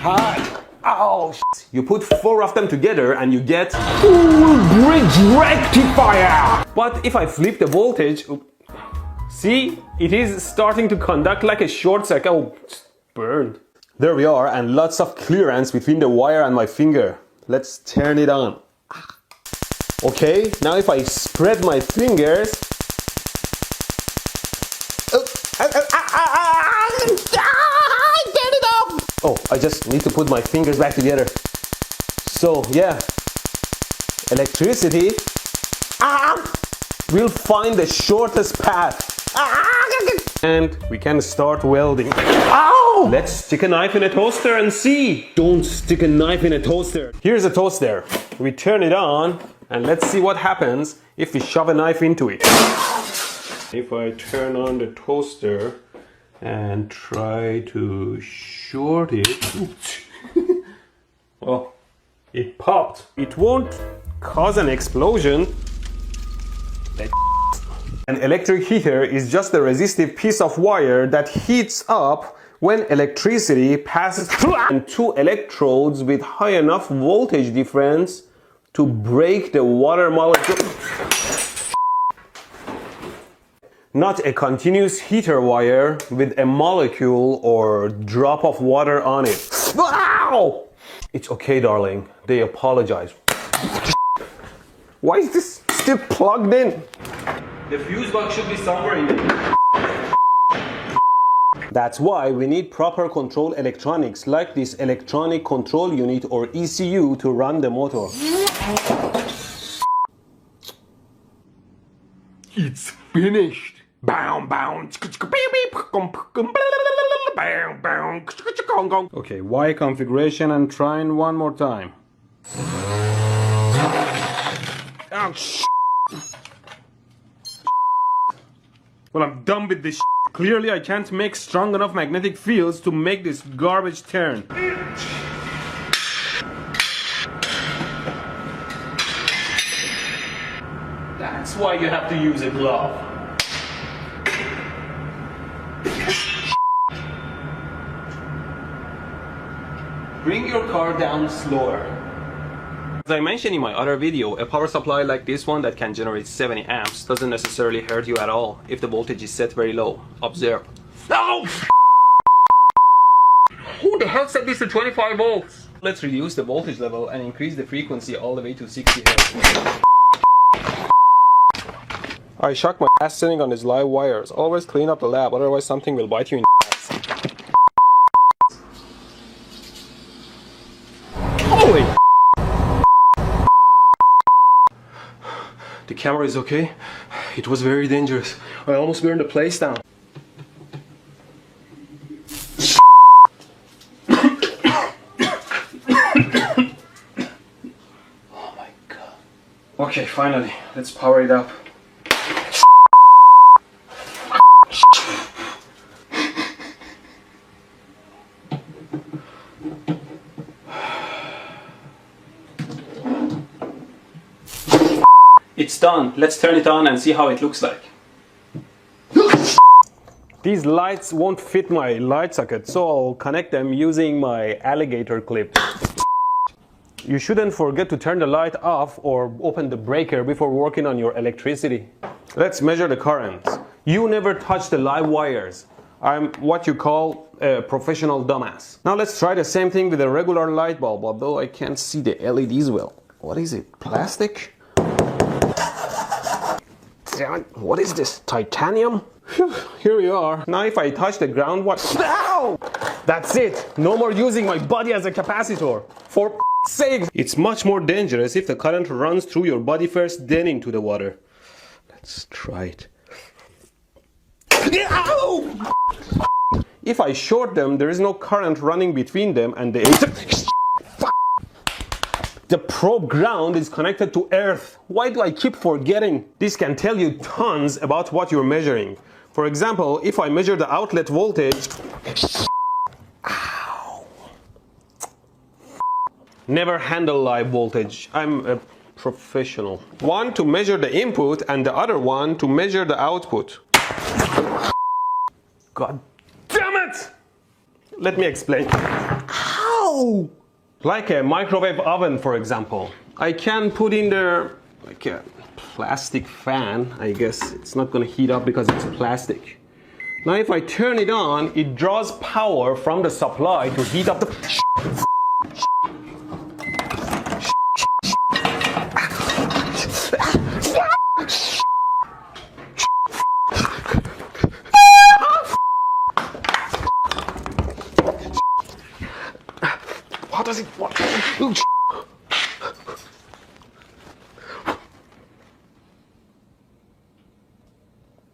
Hi. Oh, shit. You put 4 of them together and you get full bridge rectifier. But if I flip the voltage, see, it is starting to conduct like a short circuit. Oh, burned. There we are, and lots of clearance between the wire and my finger. Let's turn it on. Okay, now if I spread my fingers, oh, I just need to put my fingers back together. So yeah, electricity will find the shortest path. And we can start welding. Ow! Let's stick a knife in a toaster and see. Don't stick a knife in a toaster. Here's a toaster. We turn it on and let's see what happens if we shove a knife into it. If I turn on the toaster and try to short it, well, it popped. It won't cause an explosion. An electric heater is just a resistive piece of wire that heats up when electricity passes through and 2 electrodes with high enough voltage difference to break the water molecule. Not a continuous heater wire with a molecule or drop of water on it. Wow! It's okay, darling. They apologize. Why is this still plugged in? The fuse box should be somewhere in there. That's why we need proper control electronics like this electronic control unit or ECU to run the motor. It's finished. Okay, Y configuration and trying one more time. Oh, well, I'm done with this. Clearly, I can't make strong enough magnetic fields to make this garbage turn. That's why you have to use a glove. Bring your car down slower. As I mentioned in my other video, a power supply like this one that can generate 70 amps doesn't necessarily hurt you at all if the voltage is set very low. Observe. No! Who the hell set this to 25 volts? Let's reduce the voltage level and increase the frequency all the way to 60 Hz. I shocked my ass sitting on these live wires. Always clean up the lab, otherwise something will bite you in the ass. Holy! The camera is okay. It was very dangerous. I almost burned the place down. Oh my god. Okay, finally, let's power it up. It's done. Let's turn it on and see how it looks like. These lights won't fit my light socket, so I'll connect them using my alligator clip. You shouldn't forget to turn the light off or open the breaker before working on your electricity. Let's measure the current. You never touch the live wires. I'm what you call a professional dumbass. Now let's try the same thing with a regular light bulb, although I can't see the LEDs well. What is it? Plastic? What is this? Titanium? Here we are. Now if I touch the ground, what? Ow! That's it. No more using my body as a capacitor. For sake. It's much more dangerous if the current runs through your body first, then into the water. Let's try it. Ow! If I short them, there is no current running between them and the The probe ground is connected to Earth. Why do I keep forgetting? This can tell you tons about what you're measuring. For example, if I measure the outlet voltage... Ow. Never handle live voltage. I'm a professional. One to measure the input and the other one to measure the output. God damn it! Let me explain. Ow! Ow! Like a microwave oven, for example. I can put in there like a plastic fan. I guess it's not gonna heat up because it's plastic. Now if I turn it on, it draws power from the supply to heat up the How does it work?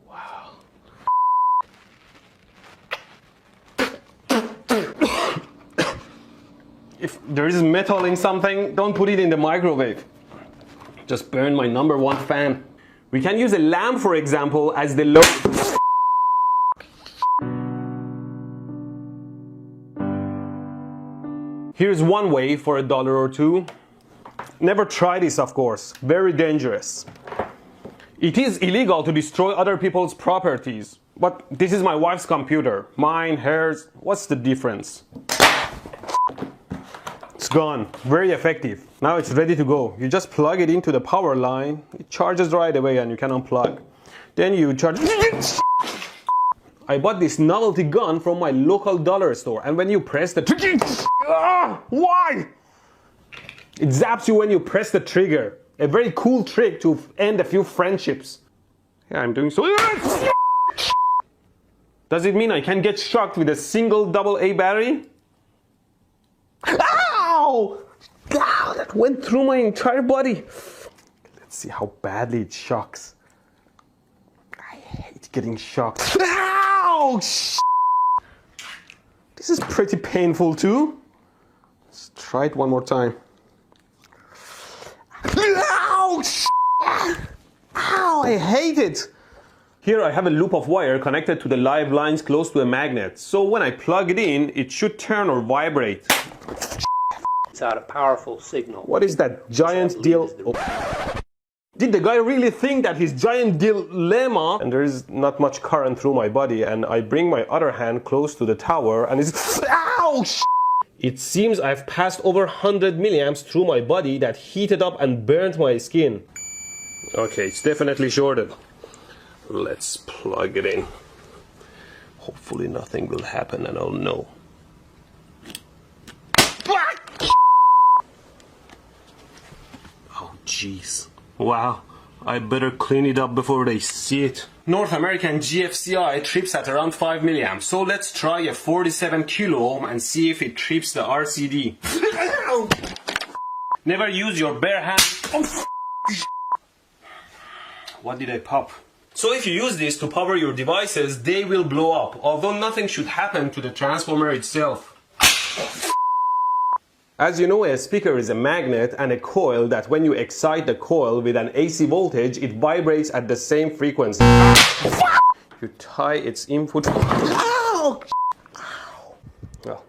Wow. If there is metal in something, don't put it in the microwave. Just burn my #1 fan. We can use a lamp, for example, as the load. Here's one way for $1 or $2. Never try this, of course. Very dangerous. It is illegal to destroy other people's properties. But this is my wife's computer. Mine, hers. What's the difference? It's gone. Very effective. Now it's ready to go. You just plug it into the power line. It charges right away and you can unplug. Then you charge. I bought this novelty gun from my local dollar store, and when you press the trigger, why? It zaps you when you press the trigger. A very cool trick to end a few friendships. Yeah, I'm doing so. Does it mean I can get shocked with a single AA battery? Ow! Ow! That went through my entire body. Let's see how badly it shocks. I hate getting shocked. Ow! This is pretty painful too. Let's try it one more time. Ow! Ow! I hate it. Here I have a loop of wire connected to the live lines close to a magnet. So when I plug it in, it should turn or vibrate. It's out a powerful signal. What is that giant deal? Did the guy really think that his giant dilemma? And there is not much current through my body, and I bring my other hand close to the tower and it's... Ow! It seems I've passed over 100 milliamps through my body that heated up and burnt my skin. Okay, it's definitely shorted. Let's plug it in. Hopefully nothing will happen and I'll know. Oh jeez. Wow, I better clean it up before they see it. North American GFCI trips at around 5 milliamps, so let's try a 47 kilo ohm and see if it trips the RCD. Never use your bare hand. What did I pop? So if you use this to power your devices, they will blow up, although nothing should happen to the transformer itself. As you know, a speaker is a magnet and a coil that when you excite the coil with an AC voltage, it vibrates at the same frequency. You tie its input. Ow! Well.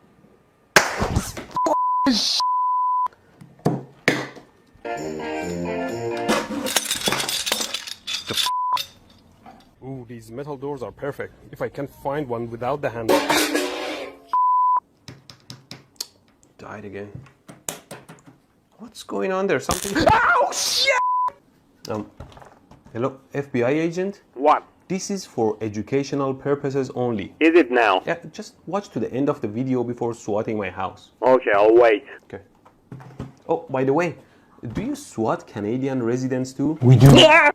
Ooh, these metal doors are perfect. If I can find one without the handle. Died again. What's going on there? Something. Ow, shit! Hello, FBI agent? What? This is for educational purposes only. Is it now? Yeah, just watch to the end of the video before swatting my house. Okay, I'll wait. Okay. Oh, by the way, do you swat Canadian residents too? We do. Yeah.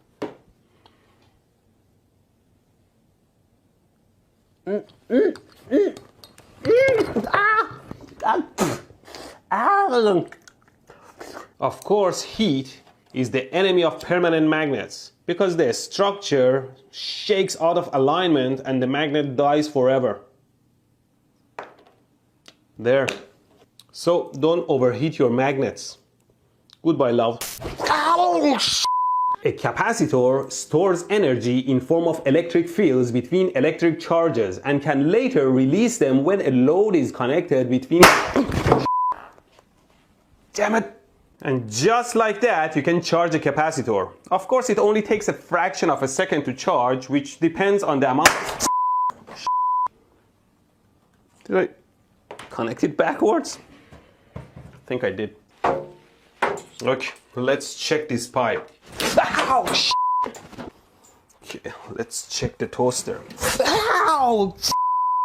Of course, heat is the enemy of permanent magnets because the structure shakes out of alignment and the magnet dies forever. There. So don't overheat your magnets. Goodbye, love. A capacitor stores energy in form of electric fields between electric charges and can later release them when a load is connected between... Damn it! And just like that, you can charge a capacitor. Of course, it only takes a fraction of a second to charge, which depends on the amount... Did I connect it backwards? think I did. Okay, let's check this pipe. Ow! Okay, let's check the toaster. Ow!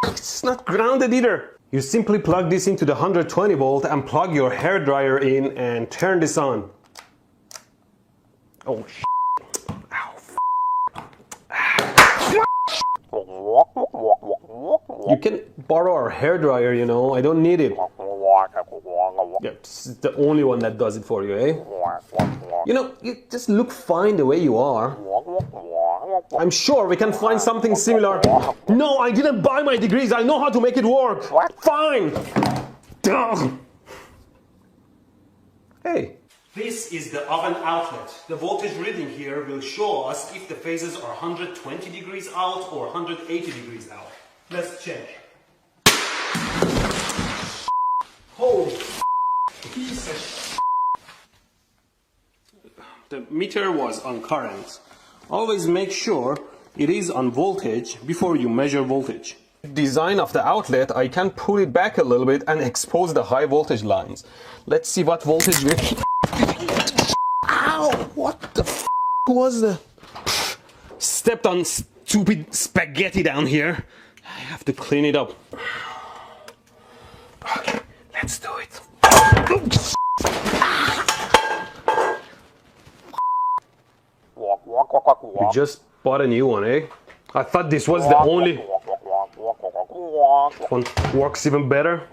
It's not grounded either. You simply plug this into the 120 volt and plug your hairdryer in and turn this on. Oh, ow. You can borrow our hairdryer, you know, I don't need it. Yeah, this is the only one that does it for you, eh? You know, you just look fine the way you are. I'm sure we can find something similar. No, I didn't buy my degrees. I know how to make it work. Fine. Hey. This is the oven outlet. The voltage reading here will show us if the phases are 120 degrees out or 180 degrees out. Let's check. Holy piece of The meter was on current. Always make sure it is on voltage before you measure voltage. Design of the outlet, I can pull it back a little bit and expose the high voltage lines. Let's see what voltage we... Ow! What the f was the... Stepped on stupid spaghetti down here. I have to clean it up. Okay, let's do it. You just bought a new one, eh? I thought this was the only one. Works even better.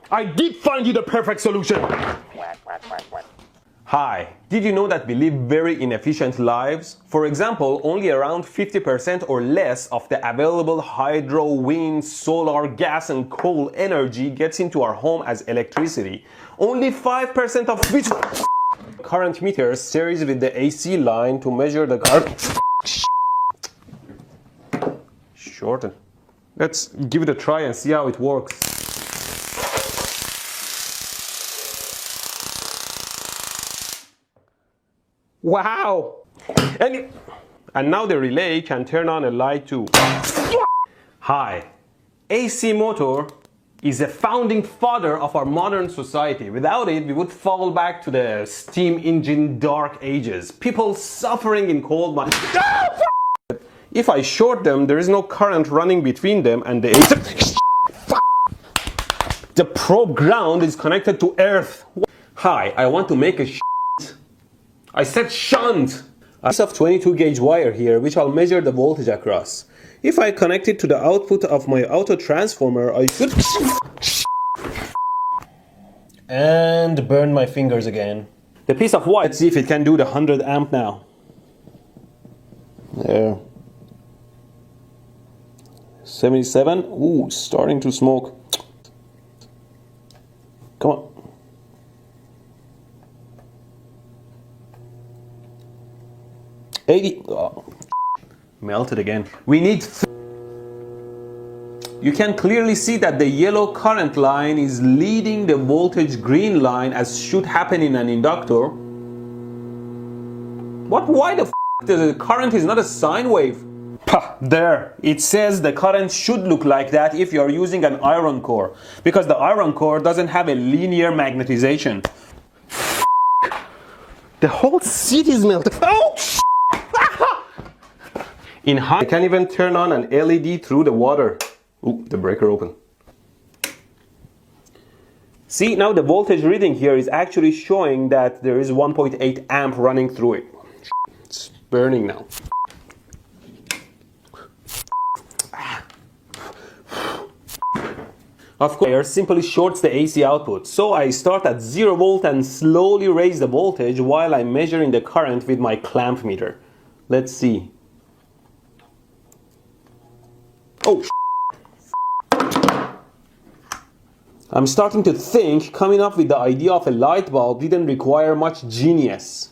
I did find you the perfect solution. Hi, did you know that we live very inefficient lives? For example, only around 50% or less of the available hydro, wind, solar, gas and coal energy gets into our home as electricity. Only 5% of which current meter series with the AC line to measure the current. Shorten. Let's give it a try and see how it works. Wow! And now the relay can turn on a light too. Hi. AC motor is a founding father of our modern society. Without it, we would fall back to the steam engine dark ages. People suffering in cold mines. If I short them, there is no current running between them and the AC. The probe ground is connected to earth. Hi, I want to make a I said shunt! I have 22 gauge wire here, which I'll measure the voltage across. If I connect it to the output of my auto transformer, I should... And burn my fingers again. The piece of wire, let's see if it can do the 100 amp now. There. 77, ooh, starting to smoke. Come on. Oh, melted again. We need... You can clearly see that the yellow current line is leading the voltage green line as should happen in an inductor. Why the f the current is not a sine wave? There, it says the current should look like that if you are using an iron core, because the iron core doesn't have a linear magnetization. The whole seat is melted. Oh! In high, I can even turn on an LED through the water. Ooh, the breaker open. See, now the voltage reading here is actually showing that there is 1.8 amp running through it. It's burning now. Of course, air simply shorts the AC output. So I start at 0 volt and slowly raise the voltage while I'm measuring the current with my clamp meter. Let's see. Oh, I'm starting to think coming up with the idea of a light bulb didn't require much genius.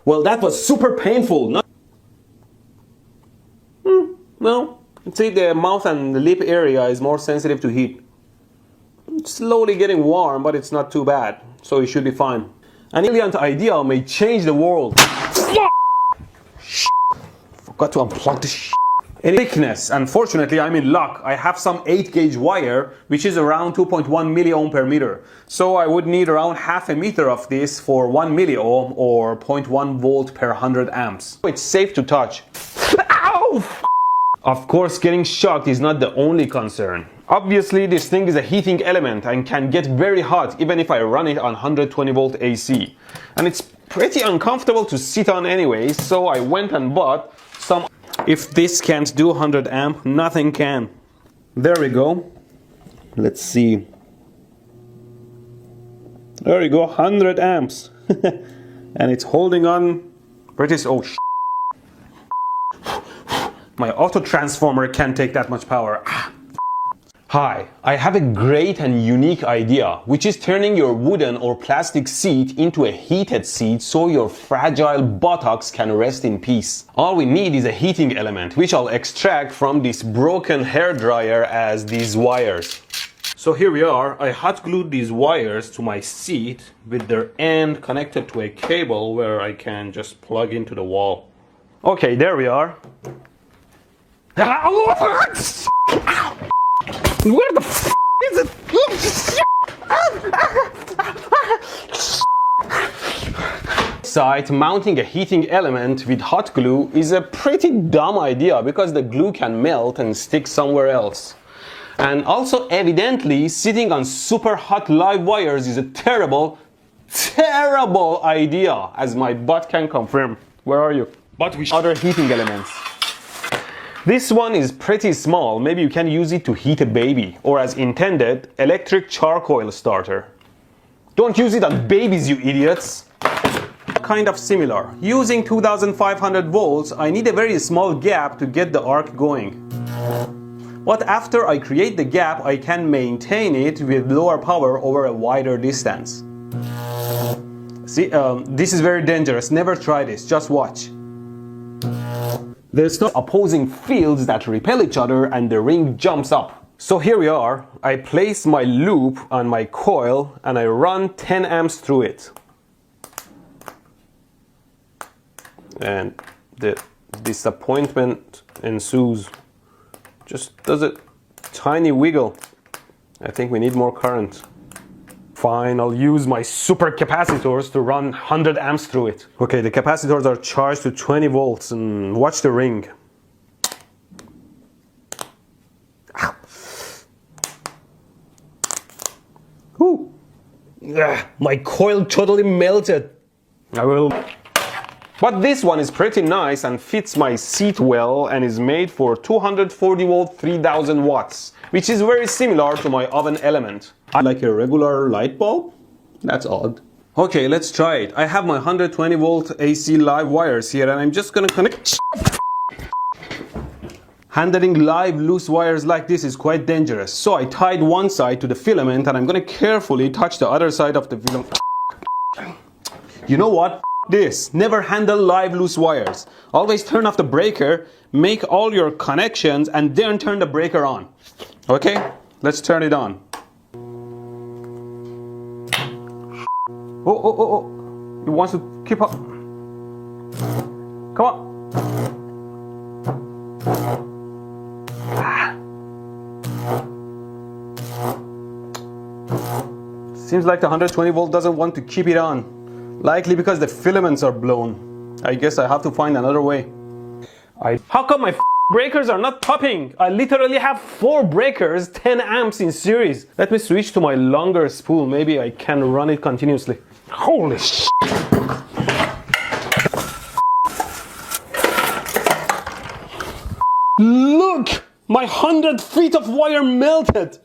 Well, that was super painful. No, see, the mouth and the lip area is more sensitive to heat. It's slowly getting warm, but it's not too bad, so it should be fine. An brilliant idea may change the world. Got to unplug this. In thickness, unfortunately, I'm in luck. I have some 8 gauge wire, which is around 2.1 milliohm per meter. So I would need around half a meter of this for 1 milliohm or 0.1 volt per 100 amps. It's safe to touch. Ow! Of course, getting shocked is not the only concern. Obviously, this thing is a heating element and can get very hot even if I run it on 120 volt AC. And it's pretty uncomfortable to sit on anyways, so I went and bought some. If this can't do 100 amp, nothing can. There we go. Let's see. There you go, 100 amps. And it's holding on pretty. Oh, my auto transformer can't take that much power. Hi, I have a great and unique idea, which is turning your wooden or plastic seat into a heated seat so your fragile buttocks can rest in peace. All we need is a heating element, which I'll extract from this broken hairdryer as these wires. So here we are. I hot glued these wires to my seat with their end connected to a cable where I can just plug into the wall. Okay, there we are. Where the f is it? Site, mounting a heating element with hot glue is a pretty dumb idea because the glue can melt and stick somewhere else. And also, evidently, sitting on super hot live wires is a terrible idea, as my butt can confirm. Where are you? But we other heating elements. This one is pretty small, maybe you can use it to heat a baby, or as intended, electric charcoal starter. Don't use it on babies, you idiots! Kind of similar. Using 2500 volts, I need a very small gap to get the arc going. But after I create the gap, I can maintain it with lower power over a wider distance. See, this is very dangerous, never try this, just watch. There's no opposing fields that repel each other and the ring jumps up. So here we are. I place my loop on my coil and I run 10 amps through it. And the disappointment ensues. Just does a tiny wiggle. I think we need more current. Fine, I'll use my super capacitors to run 100 amps through it. Okay, the capacitors are charged to 20 volts and watch the ring. Ow. Ooh. Ugh, my coil totally melted. But this one is pretty nice and fits my seat well and is made for 240 volt 3000 watts, which is very similar to my oven element. Like a regular light bulb? That's odd. Okay, let's try it. I have my 120 volt AC live wires here and I'm just gonna connect. Handling live loose wires like this is quite dangerous. So I tied one side to the filament and I'm gonna carefully touch the other side of the filament. You know what? This. Never handle live loose wires. Always turn off the breaker, make all your connections and then turn the breaker on. Okay? Let's turn it on. Oh. It wants to keep up. Come on. Seems like the 120 volt doesn't want to keep it on. Likely because the filaments are blown. I guess I have to find another way. How come my breakers are not popping? I literally have 4 breakers, 10 amps in series. Let me switch to my longer spool. Maybe I can run it continuously. Holy shit. Look! My 100 feet of wire melted!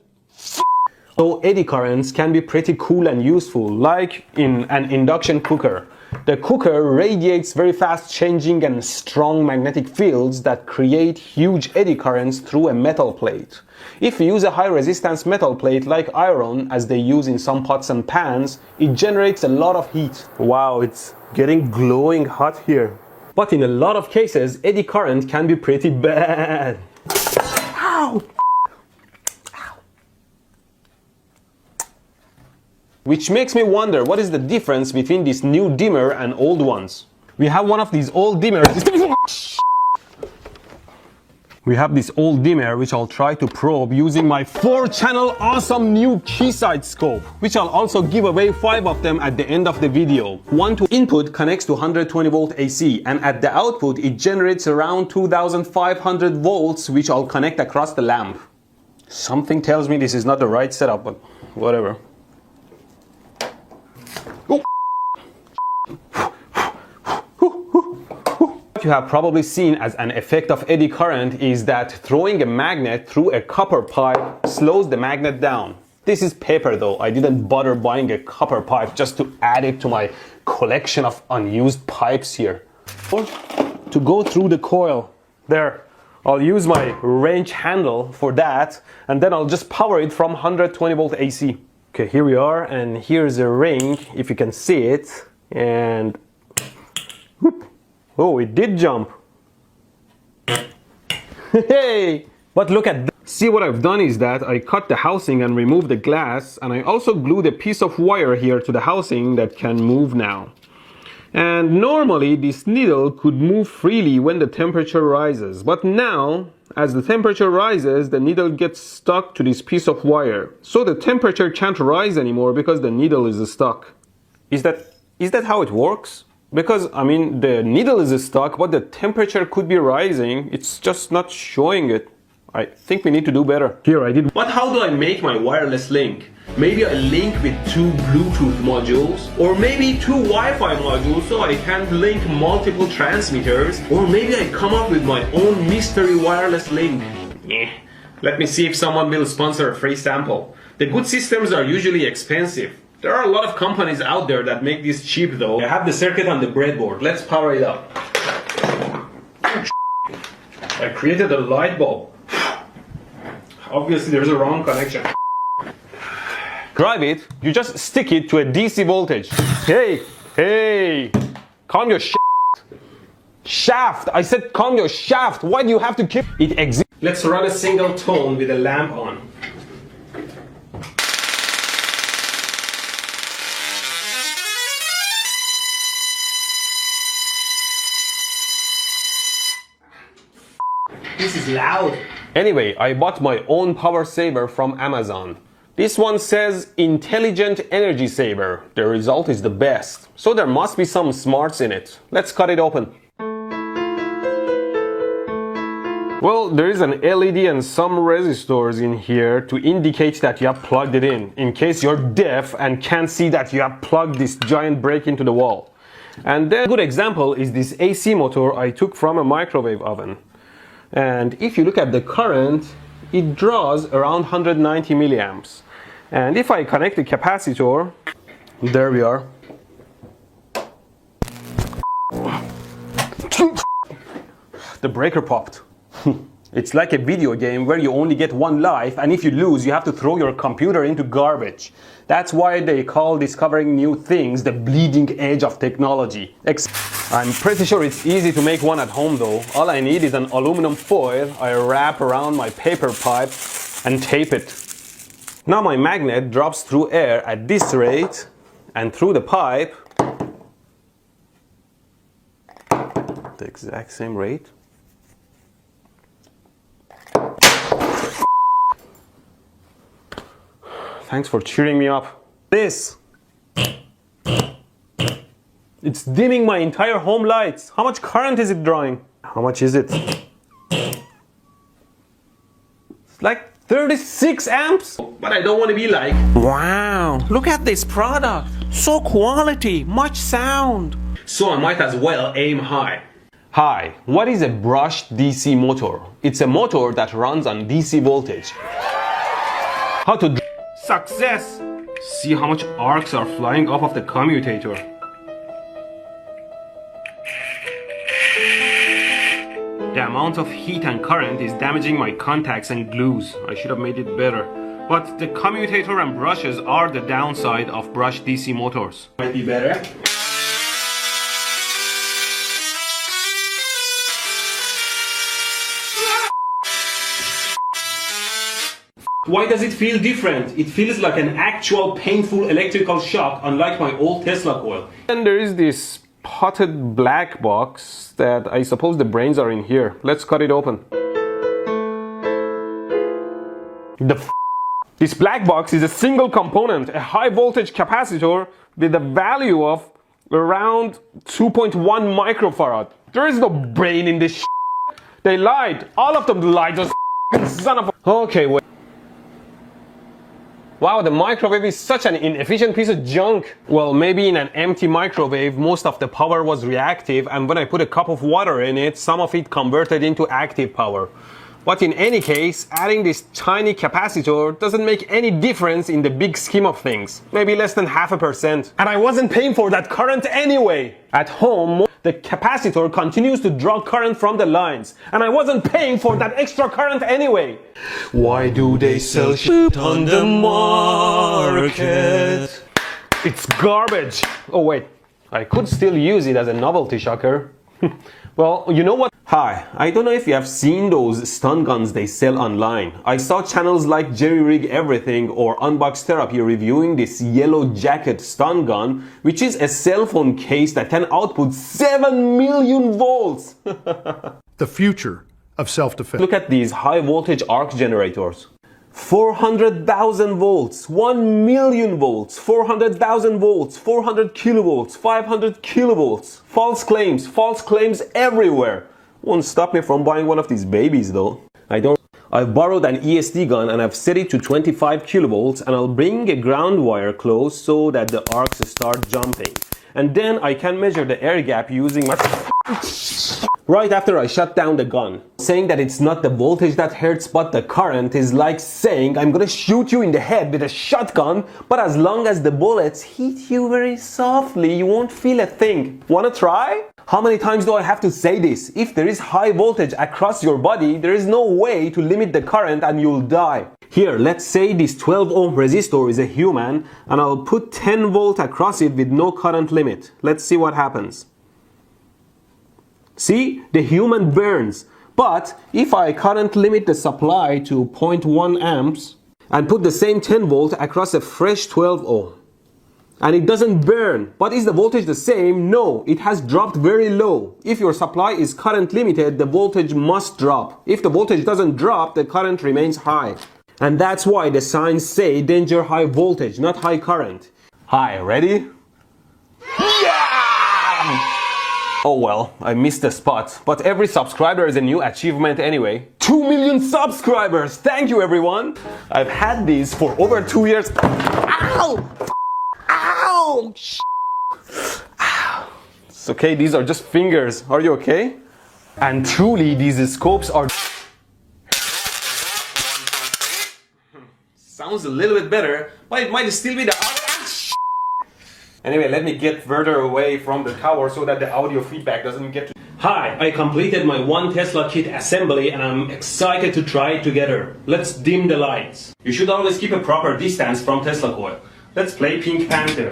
So eddy currents can be pretty cool and useful, like in an induction cooker. The cooker radiates very fast changing and strong magnetic fields that create huge eddy currents through a metal plate. If you use a high resistance metal plate like iron, as they use in some pots and pans, it generates a lot of heat. Wow, it's getting glowing hot here. But in a lot of cases, eddy current can be pretty bad. Ow! Which makes me wonder what is the difference between this new dimmer and old ones. We have one of these old dimmers. We have this old dimmer which I'll try to probe using my 4-channel awesome new Keysight scope, which I'll also give away 5 of them at the end of the video. One to input connects to 120 volt AC, and at the output it generates around 2500 volts, which I'll connect across the lamp. Something tells me this is not the right setup, but whatever. Oh. What you have probably seen as an effect of eddy current is that throwing a magnet through a copper pipe slows the magnet down. This is paper though. I didn't bother buying a copper pipe just to add it to my collection of unused pipes here. Or to go through the coil. There. I'll use my wrench handle for that, and then I'll just power it from 120 volt AC. Okay, here we are, and here's a ring, if you can see it, and whoop. Oh, it did jump. Hey! But look at that. See, what I've done is that I cut the housing and removed the glass, and I also glued a piece of wire here to the housing that can move now. And normally this needle could move freely when the temperature rises, but now as the temperature rises, the needle gets stuck to this piece of wire. So the temperature can't rise anymore because the needle is stuck. Is that how it works? Because, I mean, the needle is stuck, but the temperature could be rising. It's just not showing it. I think we need to do better. Here I did. But how do I make my wireless link? Maybe I link with 2 Bluetooth modules, or maybe 2 Wi-Fi modules so I can link multiple transmitters, or maybe I come up with my own mystery wireless link. Let me see if someone will sponsor a free sample. The good systems are usually expensive. There are a lot of companies out there that make this cheap though. I have the circuit on the breadboard. Let's power it up. I created a light bulb. Obviously there's a wrong connection. Drive it, you just stick it to a DC voltage. Hey, calm your shaft. I said calm your shaft. Why do you have to keep it exit? Let's run a single tone with a lamp on. This is loud. Anyway, I bought my own power saver from Amazon. This one says Intelligent Energy Saver. The result is the best. So there must be some smarts in it. Let's cut it open. Well, there is an LED and some resistors in here to indicate that you have plugged it in case you're deaf and can't see that you have plugged this giant break into the wall. And then a good example is this AC motor I took from a microwave oven. And if you look at the current, it draws around 190 milliamps. And if I connect the capacitor, there we are. The breaker popped. It's like a video game where you only get one life, and if you lose, you have to throw your computer into garbage. That's why they call discovering new things the bleeding edge of technology. I'm pretty sure it's easy to make one at home though. All I need is an aluminum foil I wrap around my paper pipe and tape it. Now my magnet drops through air at this rate and through the pipe the exact same rate. Thanks for cheering me up. This. It's dimming my entire home lights. How much current is it drawing? How much is it? It's like 36 amps. But I don't want to be like, wow, look at this product. So quality, much sound. So I might as well aim high. Hi, what is a brushed DC motor? It's a motor that runs on DC voltage. How to success! See how much arcs are flying off of the commutator. The amount of heat and current is damaging my contacts and glues. I should have made it better. But the commutator and brushes are the downside of brushed DC motors. Might be better. Why does it feel different? It feels like an actual painful electrical shock, unlike my old Tesla coil. And there is this potted black box that I suppose the brains are in here. Let's cut it open. This black box is a single component, a high voltage capacitor with a value of around 2.1 microfarad. There is no brain in this. They lied. All of them lied. Those son of a... Okay, wait. Wow, the microwave is such an inefficient piece of junk. Well, maybe in an empty microwave, most of the power was reactive, and when I put a cup of water in it, some of it converted into active power. But in any case, adding this tiny capacitor doesn't make any difference in the big scheme of things. Maybe less than 0.5%. And I wasn't paying for that current anyway. At home, the capacitor continues to draw current from the lines. And I wasn't paying for that extra current anyway. Why do they sell shit on the market? It's garbage. Oh wait, I could still use it as a novelty shocker. Well, you know what? Hi, I don't know if you have seen those stun guns they sell online. I saw channels like Jerry Rig Everything or Unbox Therapy reviewing this yellow jacket stun gun, which is a cell phone case that can output 7 million volts. The future of self-defense. Look at these high voltage arc generators. 400,000 volts, 1 million volts, 400,000 volts, 400 kilovolts, 500 kilovolts. False claims everywhere. Won't stop me from buying one of these babies though. I've borrowed an ESD gun and I've set it to 25 kilovolts, and I'll bring a ground wire close so that the arcs start jumping. And then I can measure the air gap using my... Right after I shut down the gun. Saying that it's not the voltage that hurts but the current is like saying I'm gonna shoot you in the head with a shotgun, but as long as the bullets hit you very softly, you won't feel a thing. Wanna try? How many times do I have to say this? If there is high voltage across your body, there is no way to limit the current and you'll die. Here, let's say this 12 ohm resistor is a human, and I'll put 10 volt across it with no current limit. Let's see what happens. See, the human burns. But if I current limit the supply to 0.1 amps and put the same 10 volt across a fresh 12 ohm, and it doesn't burn, but is the voltage the same? No, it has dropped very low. If your supply is current limited, the voltage must drop. If the voltage doesn't drop, the current remains high. And that's why the signs say danger high voltage, not high current. Hi, ready? Yeah! Oh well, I missed the spot, but every subscriber is a new achievement anyway. 2 million subscribers! Thank you everyone! I've had these for over 2 years. Ow! Ow! Ow! It's okay, these are just fingers. Are you okay? And truly, these scopes are... Sounds a little bit better, but it might still be the... Anyway, let me get further away from the tower so that the audio feedback doesn't get to... Hi, I completed my 1 Tesla kit assembly and I'm excited to try it together. Let's dim the lights. You should always keep a proper distance from Tesla coil. Let's play Pink Panther.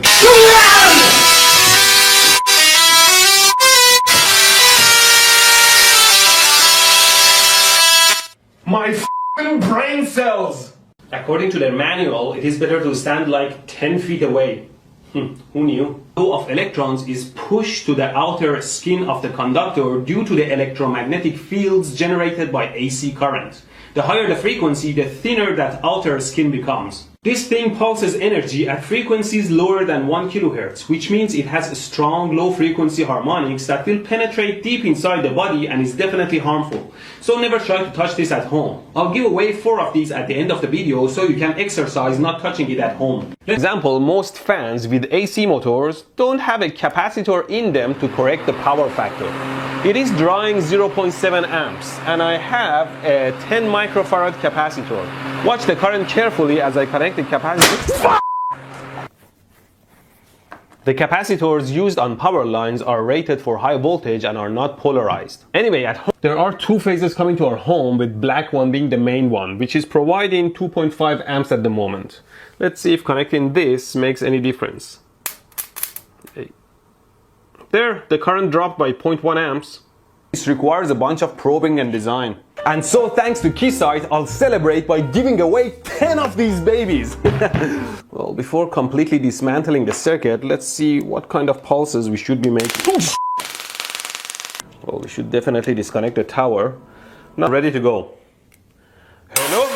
My f***ing brain cells! According to their manual, it is better to stand like 10 feet away. Who knew? The flow of electrons is pushed to the outer skin of the conductor due to the electromagnetic fields generated by AC current. The higher the frequency, the thinner that outer skin becomes. This thing pulses energy at frequencies lower than 1 kHz, which means it has strong low-frequency harmonics that will penetrate deep inside the body and is definitely harmful. So never try to touch this at home. I'll give away 4 of these at the end of the video so you can exercise not touching it at home. For example, most fans with AC motors don't have a capacitor in them to correct the power factor. It is drawing 0.7 amps and I have a 10 microfarad capacitor. Watch the current carefully as I connect the capacitor. The capacitors used on power lines are rated for high voltage and are not polarized. Anyway, at home, there are 2 phases coming to our home, with black one being the main one, which is providing 2.5 amps at the moment. Let's see if connecting this makes any difference. There, the current dropped by 0.1 amps. This requires a bunch of probing and design. And so thanks to Keysight, I'll celebrate by giving away 10 of these babies. Well, before completely dismantling the circuit, let's see what kind of pulses we should be making. Well, we should definitely disconnect the tower. Now ready to go. Hello?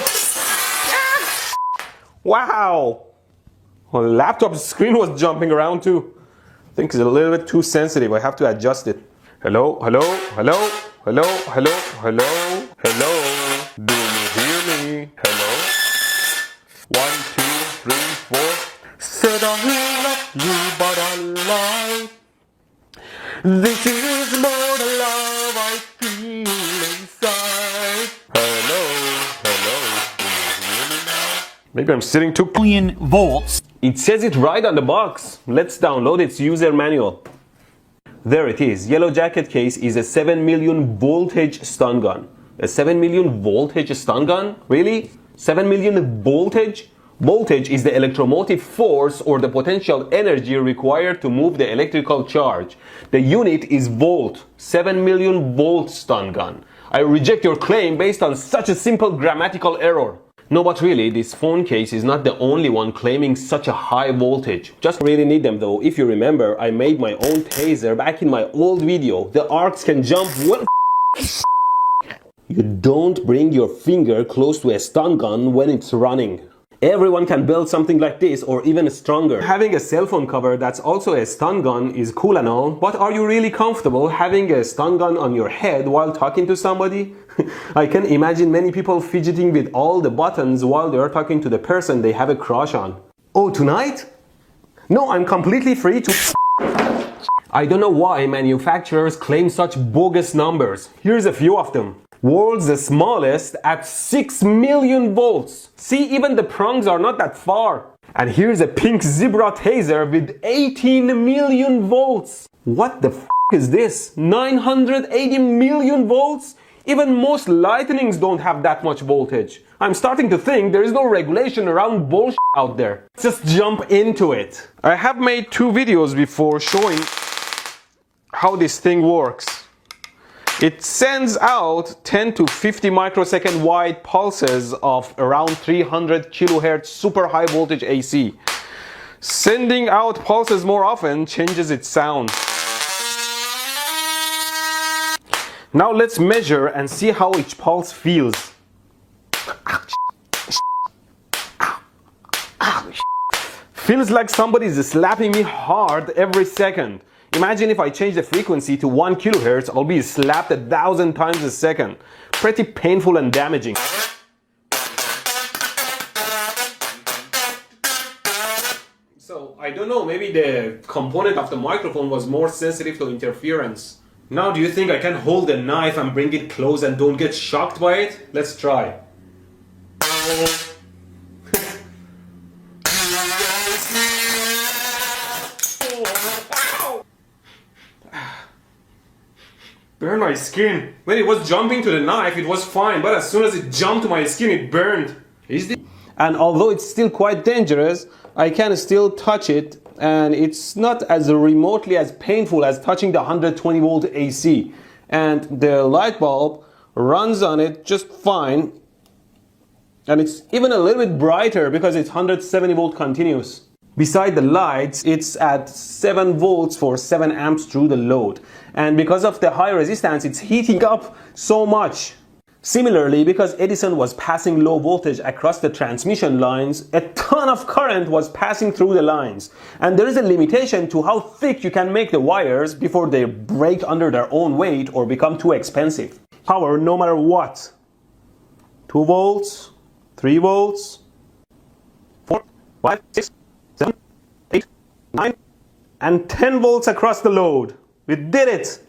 Wow! Well, the laptop screen was jumping around too. I think it's a little bit too sensitive. I have to adjust it. Hello, hello, hello, hello, hello, hello, hello. Do you hear me? Hello? 1, 2, 3, 4. Said I love you, but I lie. This is more the love I feel inside. Hello, hello. Do you hear me now? Maybe I'm sitting too million volts. It says it right on the box. Let's download its user manual. There it is. Yellow Jacket case is a 7 million voltage stun gun. A 7 million voltage stun gun? Really? 7 million voltage? Voltage is the electromotive force or the potential energy required to move the electrical charge. The unit is volt. 7 million volt stun gun. I reject your claim based on such a simple grammatical error. No, but really, this phone case is not the only one claiming such a high voltage. Just really need them though. If you remember, I made my own taser back in my old video. The arcs can jump well. You don't bring your finger close to a stun gun when it's running. Everyone can build something like this or even stronger. Having a cell phone cover that's also a stun gun is cool and all, but are you really comfortable having a stun gun on your head while talking to somebody? I can imagine many people fidgeting with all the buttons while they're talking to the person they have a crush on. Oh, tonight? No, I'm completely free to... I don't know why manufacturers claim such bogus numbers. Here's a few of them. World's smallest at 6 million volts. See, even the prongs are not that far. And here's a pink zebra taser with 18 million volts. What the f is this? 980 million volts? Even most lightnings don't have that much voltage. I'm starting to think there is no regulation around bullshit out there. Just jump into it. I have made 2 videos before showing how this thing works. It sends out 10 to 50 microsecond wide pulses of around 300 kilohertz super high voltage AC. Sending out pulses more often changes its sound. Now let's measure and see how each pulse feels. Feels like somebody is slapping me hard every second. Imagine if I change the frequency to 1 kilohertz, I'll be slapped 1,000 times a second. Pretty painful and damaging. So, I don't know, maybe the component of the microphone was more sensitive to interference. Now, do you think I can hold a knife and bring it close and don't get shocked by it? Let's try. Burned my skin. When it was jumping to the knife, it was fine, but as soon as it jumped to my skin, it burned. And although it's still quite dangerous, I can still touch it, and it's not as remotely as painful as touching the 120 volt AC. And the light bulb runs on it just fine, and it's even a little bit brighter because it's 170 volt continuous. Beside the lights, it's at 7 volts for 7 amps through the load. And because of the high resistance, it's heating up so much. Similarly, because Edison was passing low voltage across the transmission lines, a ton of current was passing through the lines. And there is a limitation to how thick you can make the wires before they break under their own weight or become too expensive. Power no matter what. 2 volts, 3 volts, 4, 5, 6, 7, 8, 9, and 10 volts across the load. We did it!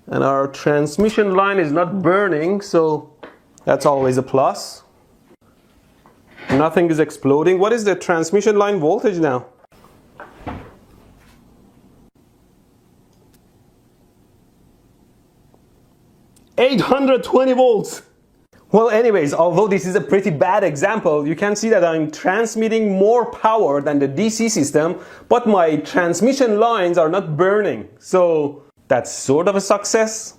And our transmission line is not burning, so that's always a plus. Nothing is exploding. What is the transmission line voltage now? $820 volts! Well, anyways, although this is a pretty bad example, you can see that I'm transmitting more power than the DC system, but my transmission lines are not burning. So that's sort of a success.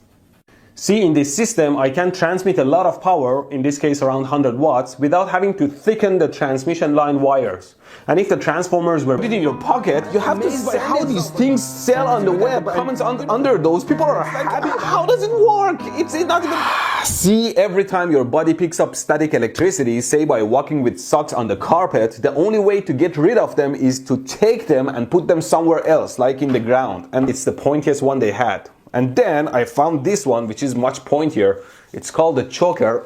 See, in this system, I can transmit a lot of power, in this case around 100 watts, without having to thicken the transmission line wires. And if the transformers were in your pocket, you have to see how these things sell on the web. Comments under those, people are happy. How does it work? It's not even... See, every time your body picks up static electricity, say by walking with socks on the carpet, the only way to get rid of them is to take them and put them somewhere else, like in the ground. And it's the pointiest one they had. And then I found this one, which is much pointier. It's called the choker.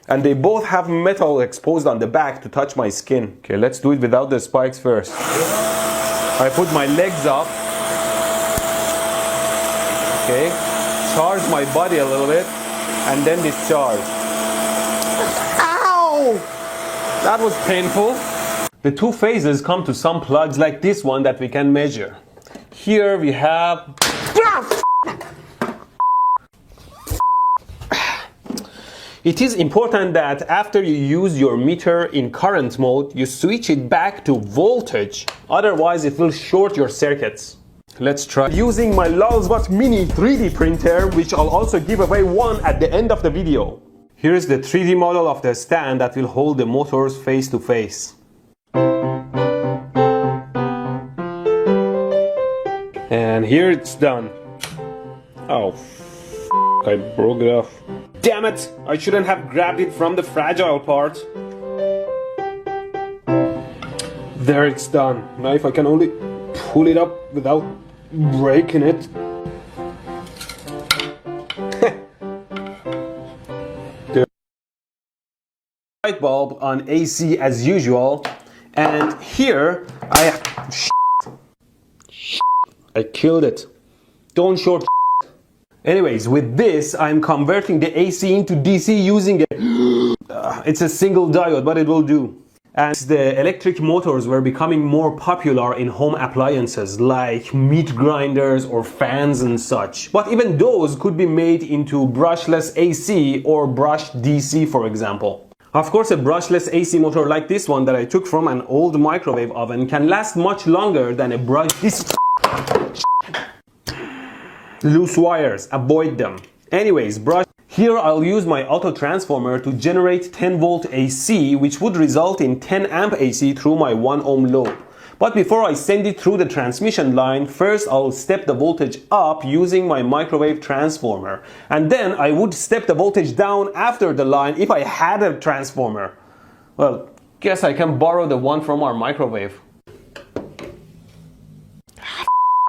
And they both have metal exposed on the back to touch my skin. Okay, let's do it without the spikes first. I put my legs up. Okay, charge my body a little bit, and then discharge. Ow! That was painful. The two phases come to some plugs like this one that we can measure. Here we have... It is important that after you use your meter in current mode, you switch it back to voltage. Otherwise, it will short your circuits. Let's try using my Lulzbot Mini 3D printer, which I'll also give away one at the end of the video. Here's the 3D model of the stand that will hold the motors face to face. And here it's done. Oh, I broke it off. Damn it! I shouldn't have grabbed it from the fragile part. There it's done. Now if I can only pull it up without breaking it. The light bulb on AC as usual. And here I killed it. Don't short. Anyways, with this, I'm converting the AC into DC using it's a single diode, but it will do. As the electric motors were becoming more popular in home appliances like meat grinders or fans and such. But even those could be made into brushless AC or brushed DC, for example. Of course, a brushless AC motor like this one that I took from an old microwave oven can last much longer than a brush. Loose wires, avoid them. Anyways, brush. Here I'll use my auto transformer to generate 10 volt AC, which would result in 10 amp AC through my 1 ohm load. But before I send it through the transmission line, first I'll step the voltage up using my microwave transformer. And then I would step the voltage down after the line if I had a transformer. Well, guess I can borrow the one from our microwave.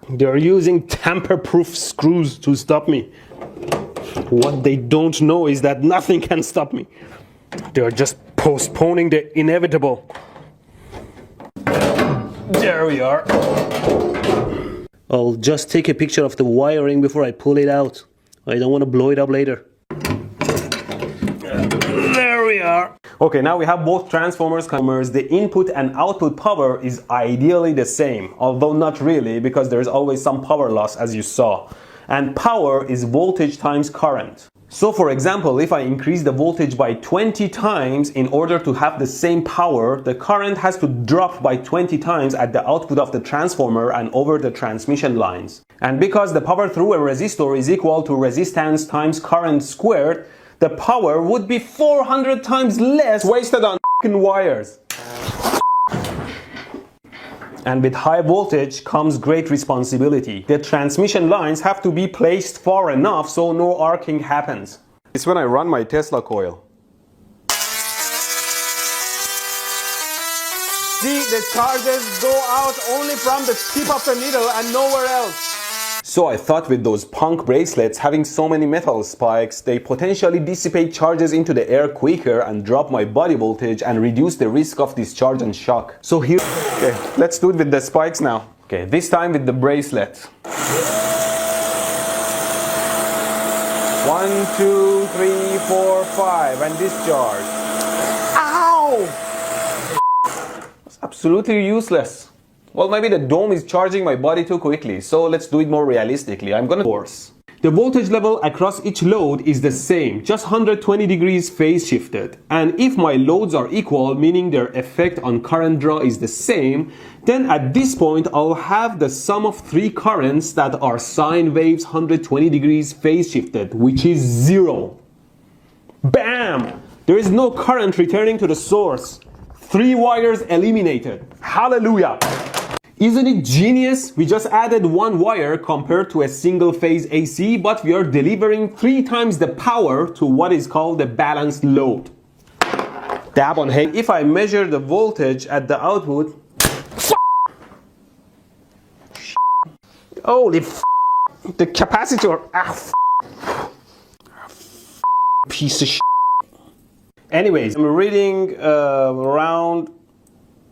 They're using tamper-proof screws to stop me. What they don't know is that nothing can stop me. They're just postponing the inevitable. There we are. I'll just take a picture of the wiring before I pull it out. I don't want to blow it up later. There we are. Okay, now we have both transformers. The input and output power is ideally the same, although not really, because there is always some power loss, as you saw. And power is voltage times current. So for example, if I increase the voltage by 20 times in order to have the same power, the current has to drop by 20 times at the output of the transformer and over the transmission lines. And because the power through a resistor is equal to resistance times current squared, the power would be 400 times less wasted on wires. And with high voltage comes great responsibility. The transmission lines have to be placed far enough so no arcing happens. It's when I run my Tesla coil. See, the charges go out only from the tip of the needle and nowhere else. So I thought with those punk bracelets having so many metal spikes, they potentially dissipate charges into the air quicker and drop my body voltage and reduce the risk of discharge and shock. So here, okay, let's do it with the spikes now. Okay, this time with the bracelet. 1, 2, 3, 4, 5, and discharge. Ow! It's absolutely useless. Well, maybe the dome is charging my body too quickly, so let's do it more realistically. I'm gonna force. The voltage level across each load is the same, just 120 degrees phase shifted. And if my loads are equal, meaning their effect on current draw is the same, then at this point I'll have the sum of three currents that are sine waves 120 degrees phase shifted, which is 0. Bam! There is no current returning to the source. 3 wires eliminated. Hallelujah! Isn't it genius? We just added 1 wire compared to a single phase AC, but we are delivering 3 times the power to what is called the balanced load. Dab on hay. If I measure the voltage at the output, holy the capacitor, piece of shit. Anyways, I'm reading around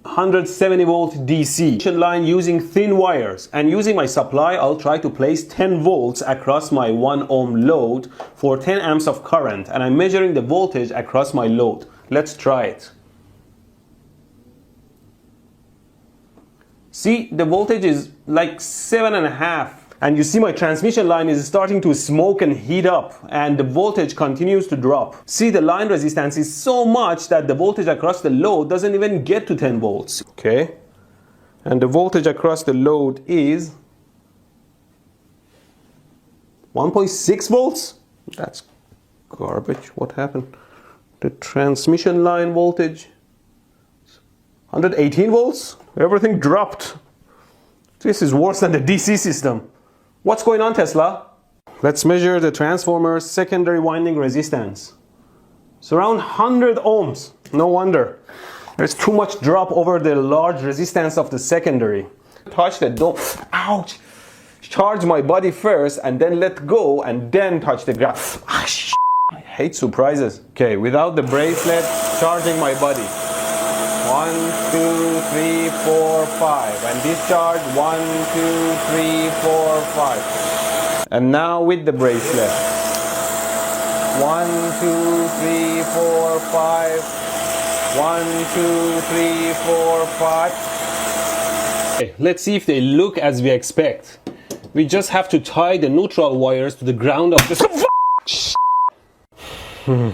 170 volt DC line using thin wires, and using my supply I'll try to place 10 volts across my 1 ohm load for 10 amps of current, and I'm measuring the voltage across my load. Let's try it. See, the voltage is like 7.5, and you see my transmission line is starting to smoke and heat up, and the voltage continues to drop. See, the line resistance is so much that the voltage across the load doesn't even get to 10 volts. Okay, and the voltage across the load is 1.6 volts. That's garbage. What happened? The transmission line voltage 118 volts. Everything dropped. This is worse than the DC system. What's going on, Tesla? Let's measure the transformer's secondary winding resistance. It's around 100 ohms. No wonder. There's too much drop over the large resistance of the secondary. Touch the dome. Ouch! Charge my body first and then let go and then touch the ground. I hate surprises. Okay, without the bracelet, charging my body. 1, 2, 3, 4, 5, and discharge 1, 2, 3, 4, 5. And now with the bracelet. 1, 2, 3, 4, 5. 1, 2, 3, 4, 5. Okay, let's see if they look as we expect. We just have to tie the neutral wires to the ground of the...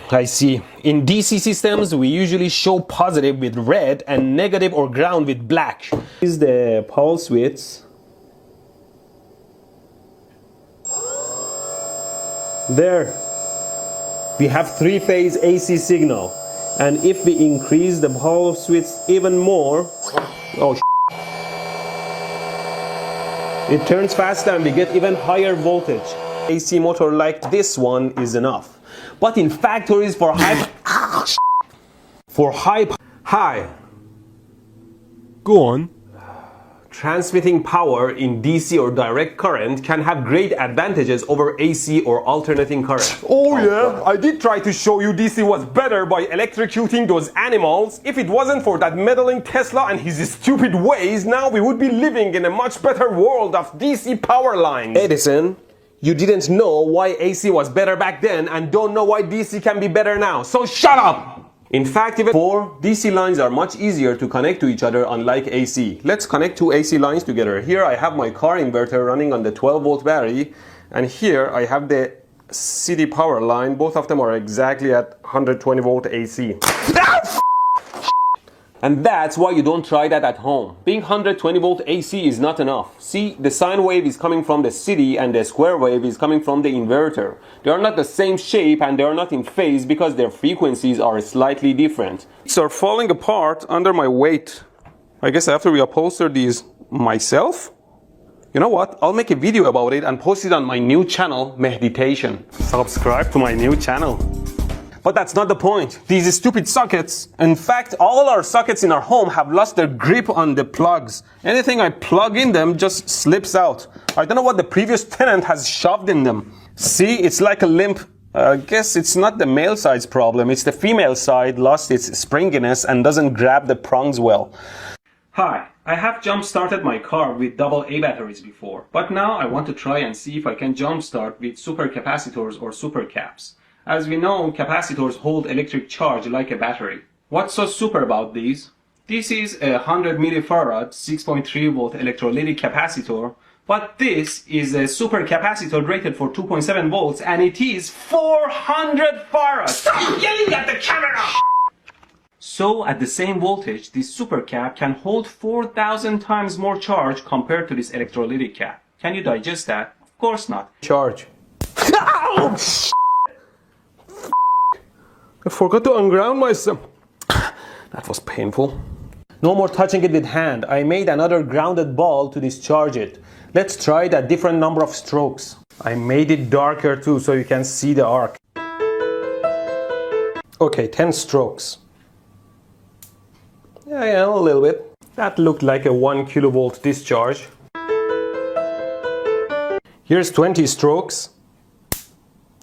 I see. In DC systems, we usually show positive with red and negative or ground with black. This is the pulse width. There. We have 3-phase AC signal. And if we increase the pulse width even more, oh, it turns faster and we get even higher voltage. AC motor like this one is enough. But in factories for high Go on. transmitting power in DC or direct current can have great advantages over AC or alternating current. Oh yeah, I did try to show you DC was better by electrocuting those animals. If it wasn't for that meddling Tesla and his stupid ways, now we would be living in a much better world of DC power lines. Edison, you didn't know why AC was better back then and don't know why DC can be better now. So shut up! In fact, even DC lines are much easier to connect to each other unlike AC. Let's connect two AC lines together. Here I have my car inverter running on the 12-volt battery, and here I have the city power line. Both of them are exactly at 120 volt AC. And that's why you don't try that at home. Being 120 volt AC is not enough. See, the sine wave is coming from the city and the square wave is coming from the inverter. They are not the same shape and they are not in phase because their frequencies are slightly different. These are falling apart under my weight. I guess I have to reupholster these myself? You know what? I'll make a video about it and post it on my new channel, Meditation. Subscribe to my new channel. But that's not the point. These stupid sockets, in fact, all our sockets in our home have lost their grip on the plugs. Anything I plug in them just slips out. I don't know what the previous tenant has shoved in them. See, it's like a limp. I guess it's not the male side's problem. It's the female side lost its springiness and doesn't grab the prongs well. Hi, I have jump-started my car with AA batteries before, but now I want to try and see if I can jump-start with supercapacitors or supercaps. As we know, capacitors hold electric charge like a battery. What's so super about these? This is a 100 millifarad 6.3 volt electrolytic capacitor But this is a super capacitor rated for 2.7 volts and it is 400 farads. Stop yelling at the camera! So at the same voltage, this super cap can hold 4,000 times more charge compared to this electrolytic cap. Can you digest that? Of course not. Charge. Oh, I forgot to unground myself. That was painful. No more touching it with hand. I made another grounded ball to discharge it. Let's try it at different number of strokes. I made it darker too so you can see the arc. Okay, 10 strokes. Yeah, a little bit. That looked like a 1 kilovolt discharge. Here's 20 strokes.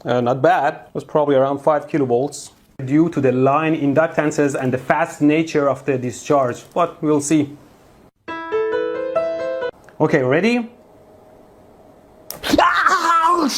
Not bad. It was probably around 5 kilovolts. Due to the line inductances and the fast nature of the discharge, but we'll see. Okay, ready? Ow!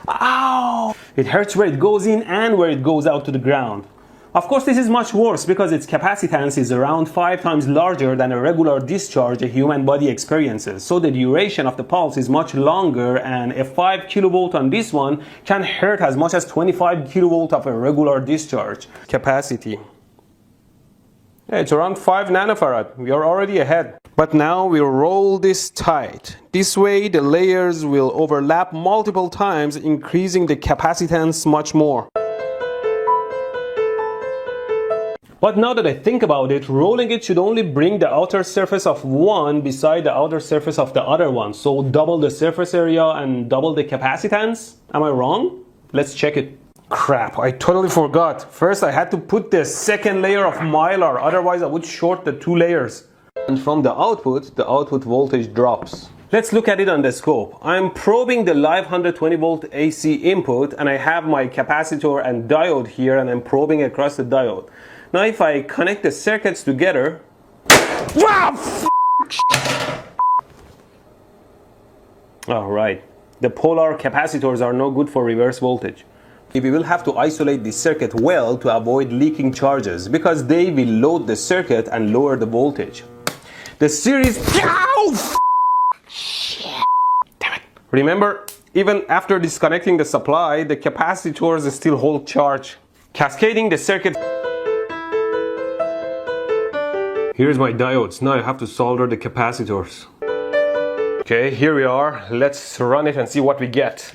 Ow! It hurts where it goes in and where it goes out to the ground. Of course, this is much worse because its capacitance is around 5 times larger than a regular discharge a human body experiences. So the duration of the pulse is much longer, and a 5 kilovolt on this one can hurt as much as 25 kilovolt of a regular discharge. Capacity. Yeah, it's around 5 nanofarad. We are already ahead. But now we'll roll this tight. This way the layers will overlap multiple times, increasing the capacitance much more. But now that I think about it, rolling it should only bring the outer surface of one beside the outer surface of the other one. So double the surface area and double the capacitance? Am I wrong? Let's check it. Crap, I totally forgot. First I had to put the second layer of mylar, otherwise I would short the 2 layers. And from the output voltage drops. Let's look at it on the scope. I'm probing the live 120 volt AC input and I have my capacitor and diode here and I'm probing across the diode. Now if I connect the circuits together... Alright, the polar capacitors are no good for reverse voltage. We will have to isolate the circuit well to avoid leaking charges because they will load the circuit and lower the voltage. The series... Damn it. Remember, even after disconnecting the supply, the capacitors still hold charge. Cascading the circuit... Here's my diodes. Now I have to solder the capacitors. Okay, here we are. Let's run it and see what we get.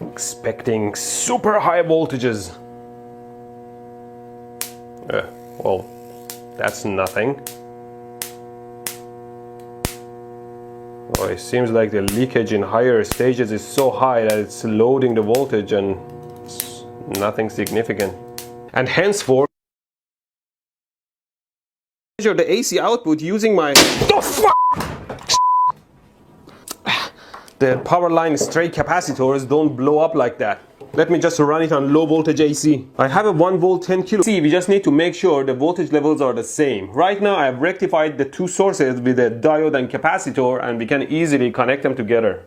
Expecting super high voltages. Well, that's nothing. Oh, it seems like the leakage in higher stages is so high that it's loading the voltage and it's nothing significant. And henceforth, measure the AC output using my... The power line stray capacitors don't blow up like that. Let me just run it on low voltage AC. I have a 1 volt 10 kilo. See, we just need to make sure the voltage levels are the same. Right now I have rectified the 2 sources with a diode and capacitor and we can easily connect them together.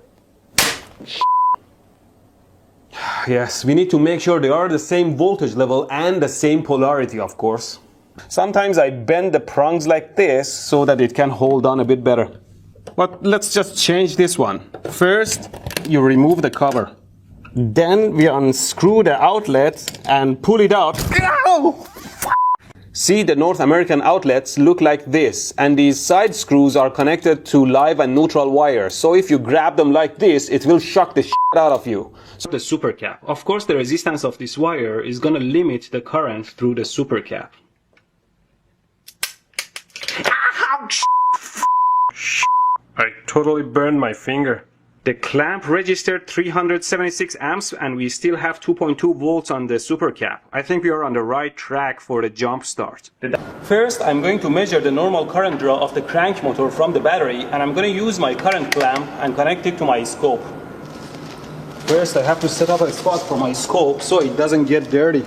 Yes, we need to make sure they are the same voltage level and the same polarity, of course. Sometimes I bend the prongs like this so that it can hold on a bit better. But let's just change this one. First, you remove the cover. Then we unscrew the outlet and pull it out. Ow! See, the North American outlets look like this, and these side screws are connected to live and neutral wires. So if you grab them like this, it will shock the shit out of you. So the super cap. Of course, the resistance of this wire is going to limit the current through the super cap. I totally burned my finger. The clamp registered 376 amps and we still have 2.2 volts on the super cap. I think we are on the right track for the jump start. First, I'm going to measure the normal current draw of the crank motor from the battery and I'm going to use my current clamp and connect it to my scope. First, I have to set up a spot for my scope so it doesn't get dirty.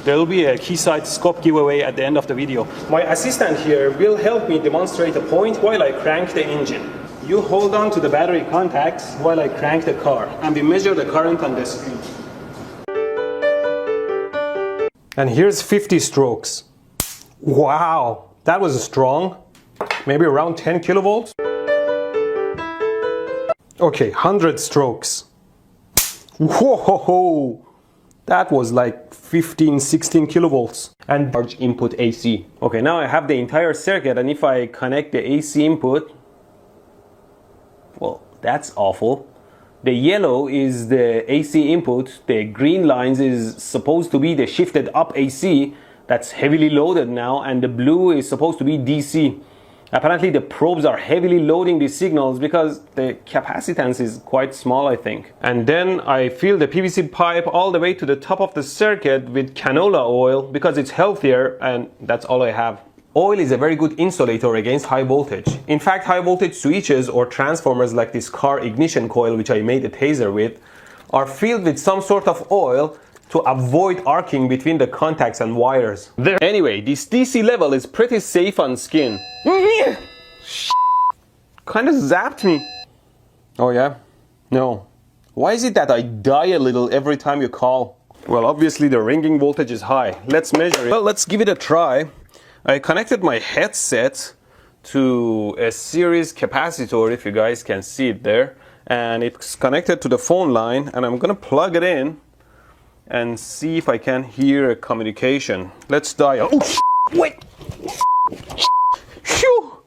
There will be a Keysight scope giveaway at the end of the video. My assistant here will help me demonstrate a point while I crank the engine. You hold on to the battery contacts while I crank the car, and we measure the current on the screen. And here's 50 strokes. Wow, that was strong. Maybe around 10 kilovolts. Okay, 100 strokes. Whoa, that was like 15, 16 kilovolts. And large input AC. Okay, now I have the entire circuit, and if I connect the AC input, well, that's awful. The yellow is the AC input, the green lines is supposed to be the shifted up AC that's heavily loaded now, and the blue is supposed to be DC. Apparently the probes are heavily loading these signals because the capacitance is quite small, I think. And then I fill the PVC pipe all the way to the top of the circuit with canola oil because it's healthier, and that's all I have. Oil is a very good insulator against high voltage. In fact, high voltage switches or transformers like this car ignition coil, which I made a taser with, are filled with some sort of oil to avoid arcing between the contacts and wires. Anyway, this DC level is pretty safe on skin. Kind of zapped me. Oh yeah? No. Why is it that I die a little every time you call? Well, obviously the ringing voltage is high. Let's measure it. Well, let's give it a try. I connected my headset to a series capacitor, if you guys can see it there, and it's connected to the phone line, and I'm gonna plug it in and see if I can hear a communication. Let's dial. Oh, wait! Phew!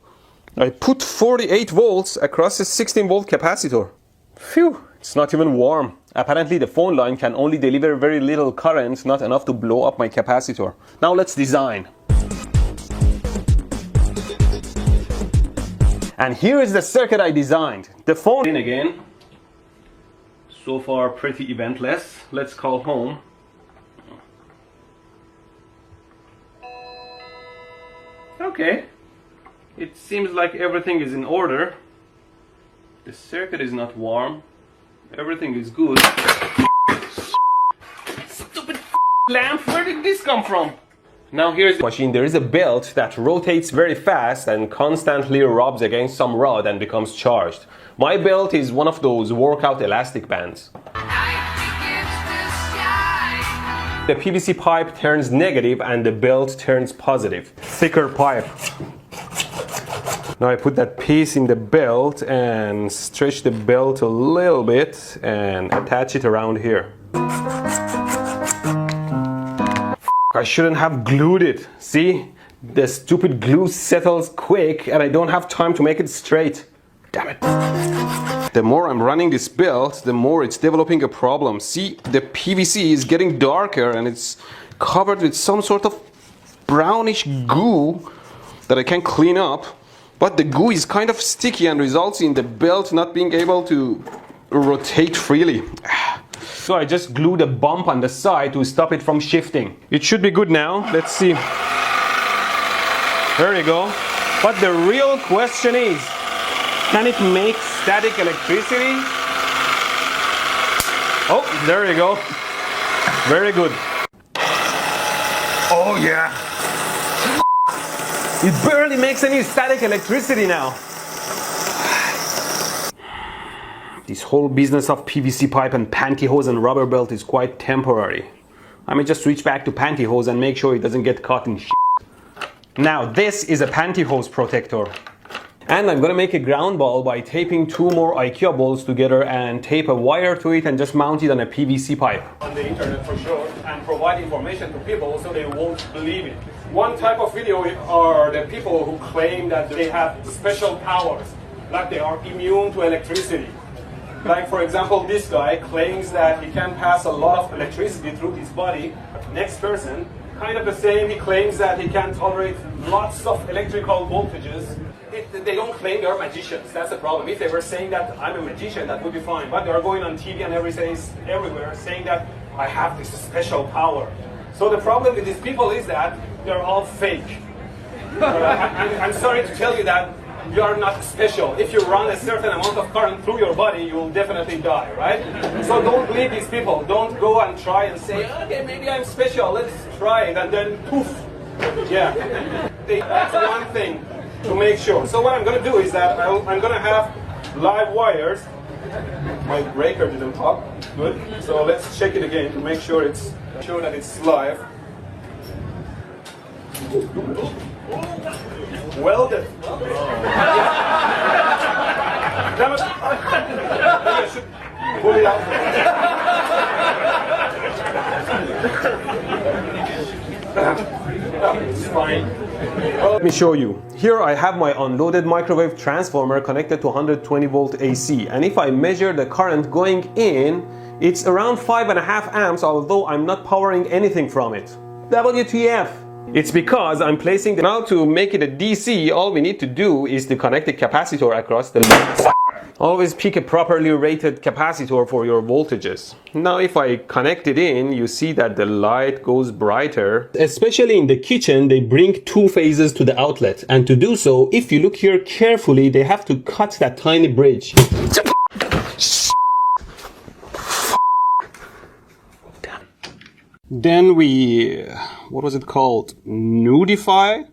I put 48 volts across a 16 volt capacitor. Phew! It's not even warm. Apparently the phone line can only deliver very little current, not enough to blow up my capacitor. Now let's design. And here is the circuit I designed. The phone in again. So far pretty eventless. Let's call home. Okay. It seems like everything is in order. The circuit is not warm. Everything is good. Stupid lamp, where did this come from? Now here's the machine. There is a belt that rotates very fast and constantly rubs against some rod and becomes charged. My belt is one of those workout elastic bands. The PVC pipe turns negative and the belt turns positive. Thicker pipe. Now I put that piece in the belt and stretch the belt a little bit and attach it around here. I shouldn't have glued it. See? The stupid glue settles quick and I don't have time to make it straight. Damn it. The more I'm running this belt, the more it's developing a problem. See, the PVC is getting darker and it's covered with some sort of brownish goo that I can't clean up. But the goo is kind of sticky and results in the belt not being able to rotate freely. So I just glued a bump on the side to stop it from shifting. It should be good now. Let's see. There you go. But the real question is, can it make static electricity? Oh, there you go. Very good. Oh yeah. It barely makes any static electricity now. This whole business of PVC pipe and pantyhose and rubber belt is quite temporary. I may just switch back to pantyhose and make sure it doesn't get caught in shit. Now this is a pantyhose protector. And I'm gonna make a ground ball by taping 2 more IKEA balls together and tape a wire to it and just mount it on a PVC pipe. On the internet for sure, and provide information to people so they won't believe it. One type of video are the people who claim that they have special powers, like they are immune to electricity. Like for example, this guy claims that he can pass a lot of electricity through his body. Next person, kind of the same, he claims that he can tolerate lots of electrical voltages. They don't claim they're magicians, that's the problem. If they were saying that I'm a magician, that would be fine. But they're going on TV and everywhere saying that I have this special power. So the problem with these people is that they're all fake. I'm sorry to tell you that you are not special. If you run a certain amount of current through your body, you will definitely die, right? So don't believe these people. Don't go and try and say, okay, maybe I'm special, let's try it, and then poof. Yeah. That's one thing to make sure. So what I'm going to do is that I'm going to have live wires. My breaker didn't pop. Good. So let's check it again to make sure that it's live. Welded. Damn it. I should pull it out. It's fine. Let me show you. Here I have my unloaded microwave transformer connected to 120 volt AC, and if I measure the current going in, it's around 5.5 amps, although I'm not powering anything from it. WTF? It's because I'm placing the... Now to make it a DC, all we need to do is to connect the capacitor across the... Always pick a properly rated capacitor for your voltages. Now if I connect it in, you see that the light goes brighter. Especially in the kitchen, they bring two phases to the outlet. And to do so, if you look here carefully, they have to cut that tiny bridge. Then we, what was it called? Nudify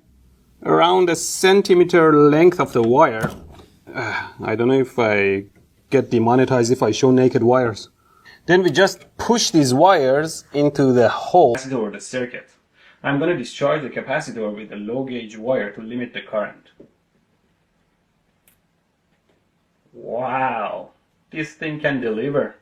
around a centimeter length of the wire. I don't know if I get demonetized if I show naked wires. Then we just push these wires into the hole. Or the circuit. I'm going to discharge the capacitor with a low gauge wire to limit the current. Wow, this thing can deliver.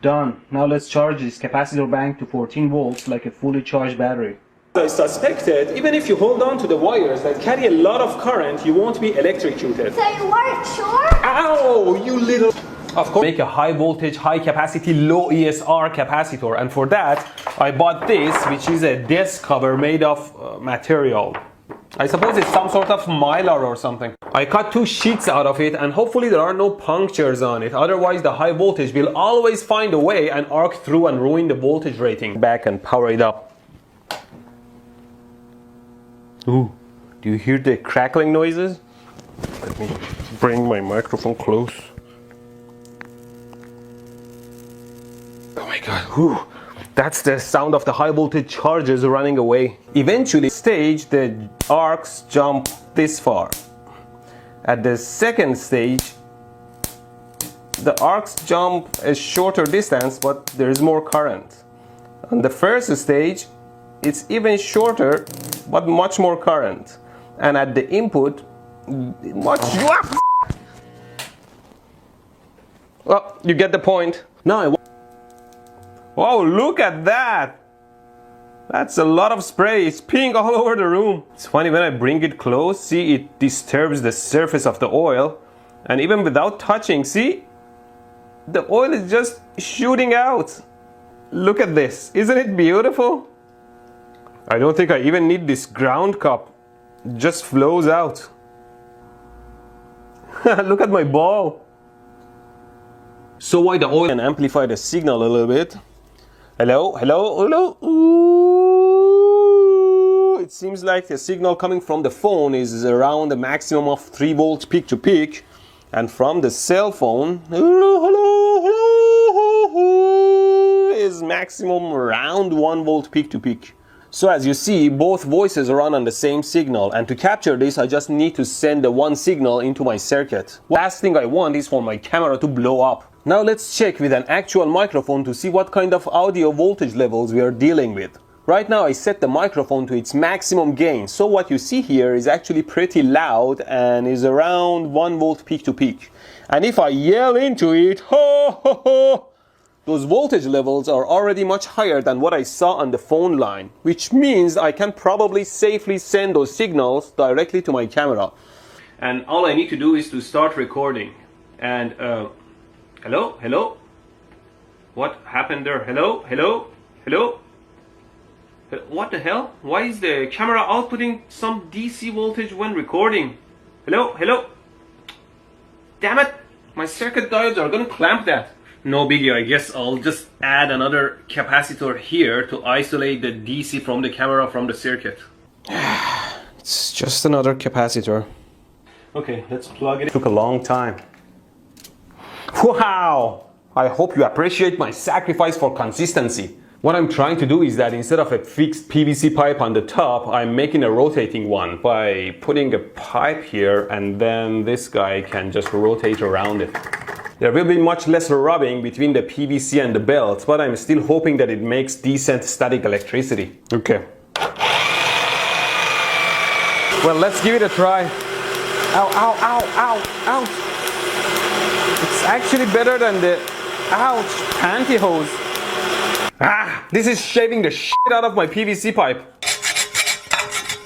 Done. Now let's charge this capacitor bank to 14 volts like a fully charged battery. I suspected, even if you hold on to the wires that carry a lot of current, you won't be electrocuted. So you weren't sure? Ow, you little... Of course, make a high voltage, high capacity, low ESR capacitor, and for that, I bought this, which is a desk cover made of material. I suppose it's some sort of mylar or something. I cut 2 sheets out of it, and hopefully there are no punctures on it. Otherwise, the high voltage will always find a way and arc through and ruin the voltage rating. Back and power it up. Ooh, do you hear the crackling noises? Let me bring my microphone close. Oh my god, ooh, that's the sound of the high voltage charges running away. Eventually, stage, the arcs jump this far. At the second stage, the arcs jump a shorter distance, but there is more current. On the first stage, it's even shorter, but much more current. And at the input, much... Well, you get the point. Now wow, look at that! That's a lot of spray. It's peeing all over the room. It's funny when I bring it close, see, it disturbs the surface of the oil. And even without touching, see, the oil is just shooting out. Look at this. Isn't it beautiful? I don't think I even need this ground cup. It just flows out. Look at my ball. So why the oil can amplify the signal a little bit. Hello, hello, hello. Ooh. It seems like the signal coming from the phone is around a maximum of 3 volts peak to peak. And from the cell phone, hello, hello, hello, is maximum around 1 volt peak to peak. So as you see, both voices are run on the same signal, and to capture this I just need to send the one signal into my circuit. Last thing I want is for my camera to blow up. Now let's check with an actual microphone to see what kind of audio voltage levels we are dealing with. Right now I set the microphone to its maximum gain, so what you see here is actually pretty loud and is around 1 volt peak to peak. And if I yell into it, ho ho ho, those voltage levels are already much higher than what I saw on the phone line, which means I can probably safely send those signals directly to my camera. And all I need to do is to start recording. And hello, hello? What happened there? Hello, hello, hello? What the hell? Why is the camera outputting some DC voltage when recording? Hello, hello? Damn it! My circuit diodes are gonna clamp that. No biggie, I guess I'll just add another capacitor here to isolate the DC from the camera from the circuit. It's just another capacitor. Okay, let's plug it in. It took a long time. Wow! I hope you appreciate my sacrifice for consistency. What I'm trying to do is that instead of a fixed PVC pipe on the top, I'm making a rotating one by putting a pipe here, and then this guy can just rotate around it. There will be much less rubbing between the PVC and the belt, but I'm still hoping that it makes decent static electricity. Okay. Well, let's give it a try. Ow, ow, ow, ow, ouch. It's actually better than the, ouch, pantyhose. Ah, this is shaving the shit out of my PVC pipe.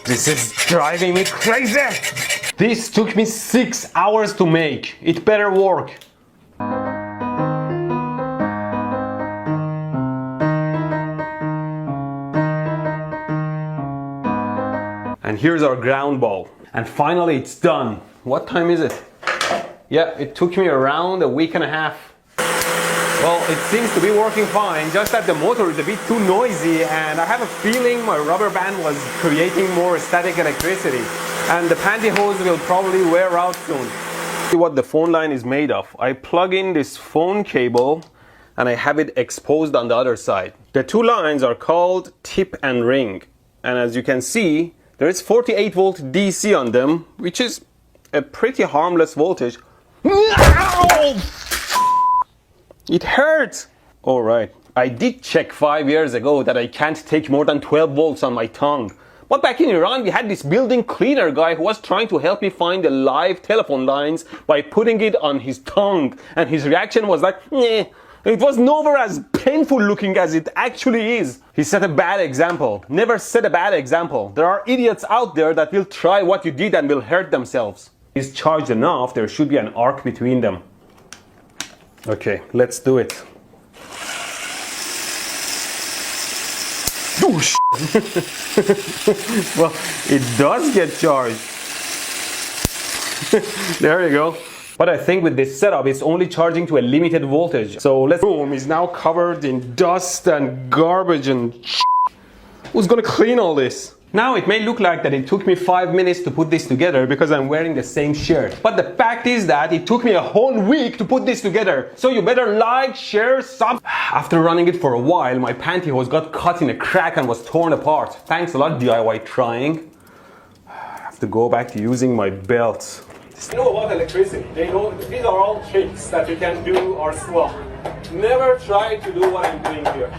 This is driving me crazy. This took me 6 hours to make. It better work. And here's our ground ball. And finally it's done. What time is it? Yeah, it took me around a week and a half. Well, it seems to be working fine, just that the motor is a bit too noisy and I have a feeling my rubber band was creating more static electricity. And the pantyhose will probably wear out soon. See what the phone line is made of. I plug in this phone cable and I have it exposed on the other side. The two lines are called tip and ring. And as you can see, there is 48 volt DC on them, which is a pretty harmless voltage. It hurts! Alright, I did check 5 years ago that I can't take more than 12 volts on my tongue. But back in Iran we had this building cleaner guy who was trying to help me find the live telephone lines by putting it on his tongue. And his reaction was like, "Nyeh." It was nowhere as painful looking as it actually is. He set a bad example. Never set a bad example. There are idiots out there that will try what you did and will hurt themselves. It's charged enough, there should be an arc between them. Okay, let's do it. Oh, well, it does get charged. There you go. But I think with this setup, it's only charging to a limited voltage. So let's room is now covered in dust and garbage and who's gonna clean all this? Now it may look like that it took me 5 minutes to put this together because I'm wearing the same shirt. But the fact is that it took me a whole week to put this together. So you better like, share, sub. After running it for a while, my pantyhose got cut in a crack and was torn apart. Thanks a lot, DIY trying. I have to go back to using my belt. You know about electricity. They know these are all tricks that you can do or swap. Never try to do what I'm doing here.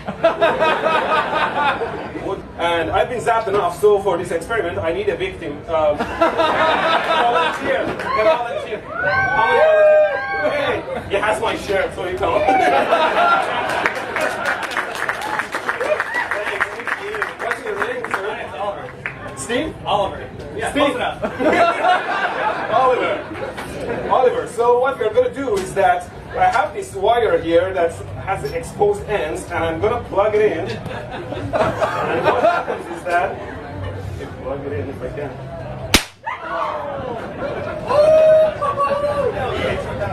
And I've been zapped enough, so for this experiment, I need a victim. Volunteer. Volunteer. Hey, he has my shirt, so you can. What's your name, sir? It's Oliver. Steve? Oliver. Yeah, Steve. Oliver. So what we're going to do is that I have this wire here that has exposed ends, and I'm going to plug it in. And what happens is that, plug it in if I can.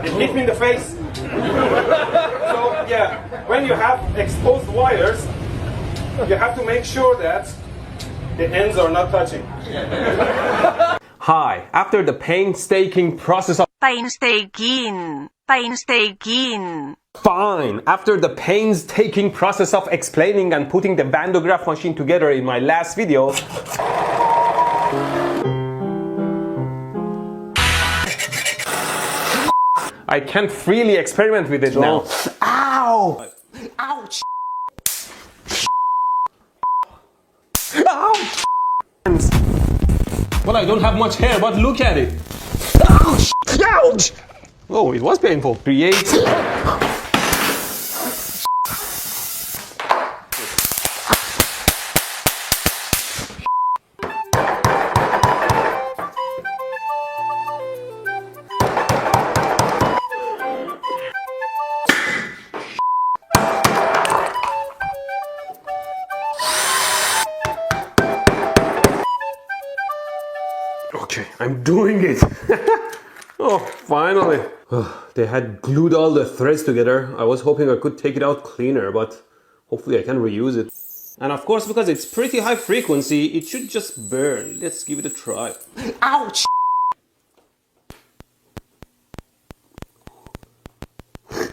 It hit me in the face. So yeah, when you have exposed wires, you have to make sure that the ends are not touching. Hi, after the painstaking process of Fine. After the painstaking process of explaining and putting the bandograph machine together in my last video, I can freely experiment with it now. Ow! Ouch! Ouch! Well, I don't have much hair, but look at it. Ouch! Ouch! Oh, it was painful. Create. Okay, I'm doing it. Oh, finally. They had glued all the threads together. I was hoping I could take it out cleaner, but hopefully I can reuse it. And of course, because it's pretty high frequency, it should just burn. Let's give it a try. Ouch!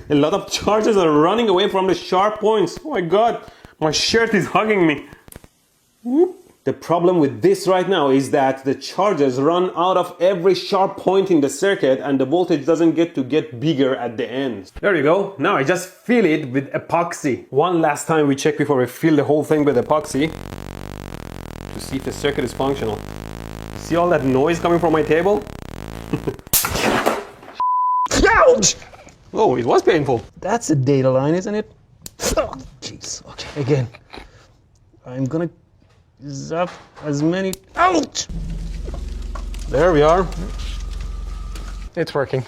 A lot of charges are running away from the sharp points. Oh my god, my shirt is hugging me. Whoop. The problem with this right now is that the charges run out of every sharp point in the circuit and the voltage doesn't get bigger at the end. There you go. Now I just fill it with epoxy. One last time we check before we fill the whole thing with epoxy to see if the circuit is functional. The See all that noise coming from my table? Ouch! Oh, it was painful. That's a data line, isn't it? Oh, jeez. Okay, again. I'm gonna zap as many. Ouch! There we are. It's working.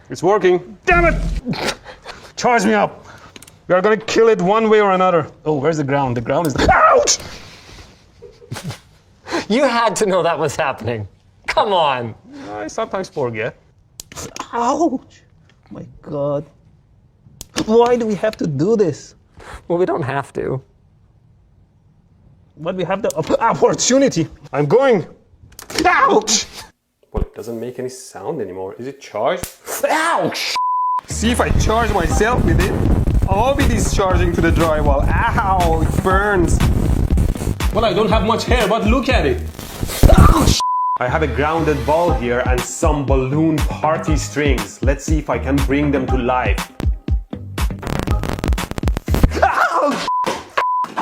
It's working. Damn it! Charge me up. We are gonna kill it one way or another. Oh, where's the ground? The ground is. Ouch! You had to know that was happening. Come on. I sometimes forget. Ouch! My God. Why do we have to do this? Well, we don't have to. But we have the opportunity. I'm going. Ouch! Well, it doesn't make any sound anymore. Is it charged? Ouch! See if I charge myself with it. I'll be discharging to the drywall. Ow! It burns. Well, I don't have much hair, but look at it. Ouch! I have a grounded ball here and some balloon party strings. Let's see if I can bring them to life. Ouch!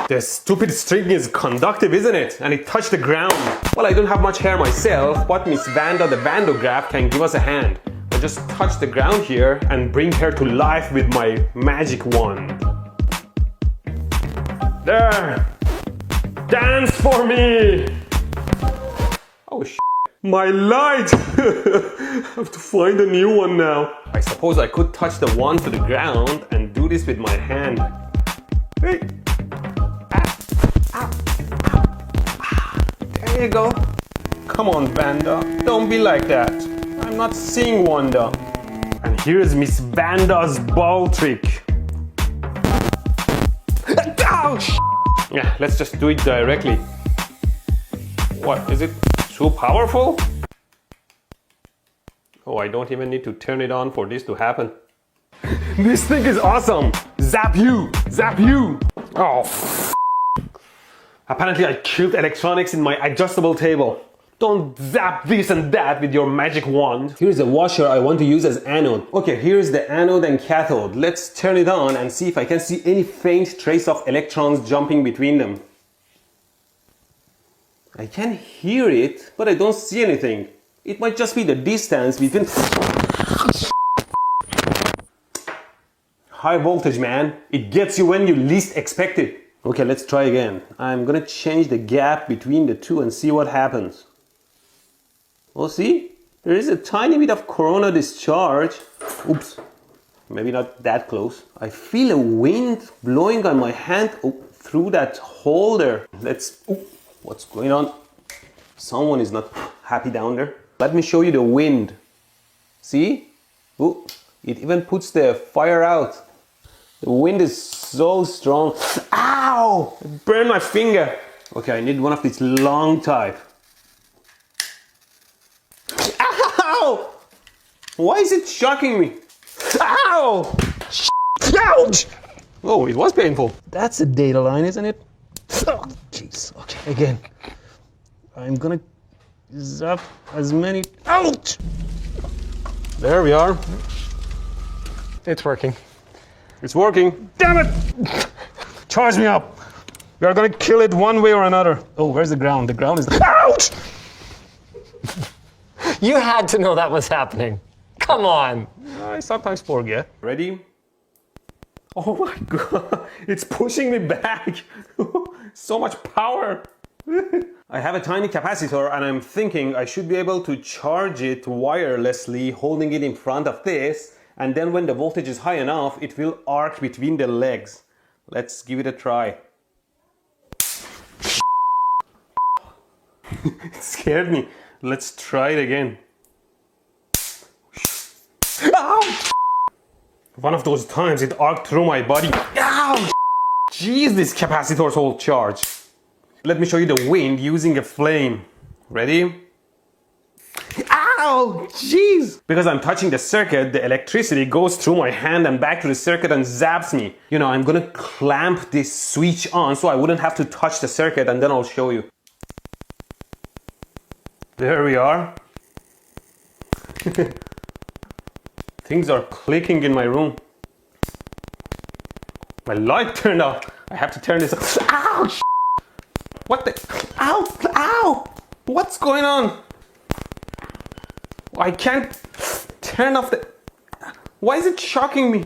The stupid string is conductive, isn't it? And it touched the ground. Well, I don't have much hair myself, but Miss Vanda the Vandograph can give us a hand. I just touch the ground here and bring her to life with my magic wand. There! Dance for me! Oh, my light! I have to find a new one now. I suppose I could touch the wand to the ground and do this with my hand. Hey! There you go. Come on, Vanda. Don't be like that. I'm not seeing Wanda. And here's Miss Vanda's ball trick. Ouch! Yeah, let's just do it directly. What, is it too powerful? Oh, I don't even need to turn it on for this to happen. This thing is awesome! Zap you! Zap you! Oh, apparently I killed electronics in my adjustable table. Don't zap this and that with your magic wand. Here's a washer I want to use as anode. Okay, here's the anode and cathode. Let's turn it on and see if I can see any faint trace of electrons jumping between them. I can hear it, but I don't see anything. It might just be the distance between... High voltage, man. It gets you when you least expect it. Okay, let's try again. I'm gonna change the gap between the two and see what happens. Oh, see? There is a tiny bit of corona discharge. Oops. Maybe not that close. I feel a wind blowing on my hand through that hole there. What's going on? Someone is not happy down there. Let me show you the wind. See? Ooh, it even puts the fire out. The wind is so strong. Ow! It burned my finger. Okay, I need one of these long type. Ow! Why is it shocking me? Ow! Ouch! Oh, it was painful. That's a data line, isn't it? Oh, jeez. Okay, again. I'm gonna zap as many. Ouch! There we are. It's working. It's working. Damn it! Charge me up. We are gonna kill it one way or another. Oh, where's the ground? The ground is. Ouch! You had to know that was happening. Come on. I sometimes forget. Ready? Oh my God, it's pushing me back. So much power. I have a tiny capacitor and I'm thinking I should be able to charge it wirelessly, holding it in front of this, and then when the voltage is high enough, it will arc between the legs. Let's give it a try. It scared me. Let's try it again. Ow! One of those times it arced through my body. Ow! Jeez, this capacitor's whole charge. Let me show you the wind using a flame. Ready? Ow! Jeez! Because I'm touching the circuit, the electricity goes through my hand and back to the circuit and zaps me. You know, I'm gonna clamp this switch on so I wouldn't have to touch the circuit, and then I'll show you. There we are. Things are clicking in my room. My light turned off. I have to turn this off. Ouch! What the? Ow! Ow! What's going on? I can't turn off the... Why is it shocking me?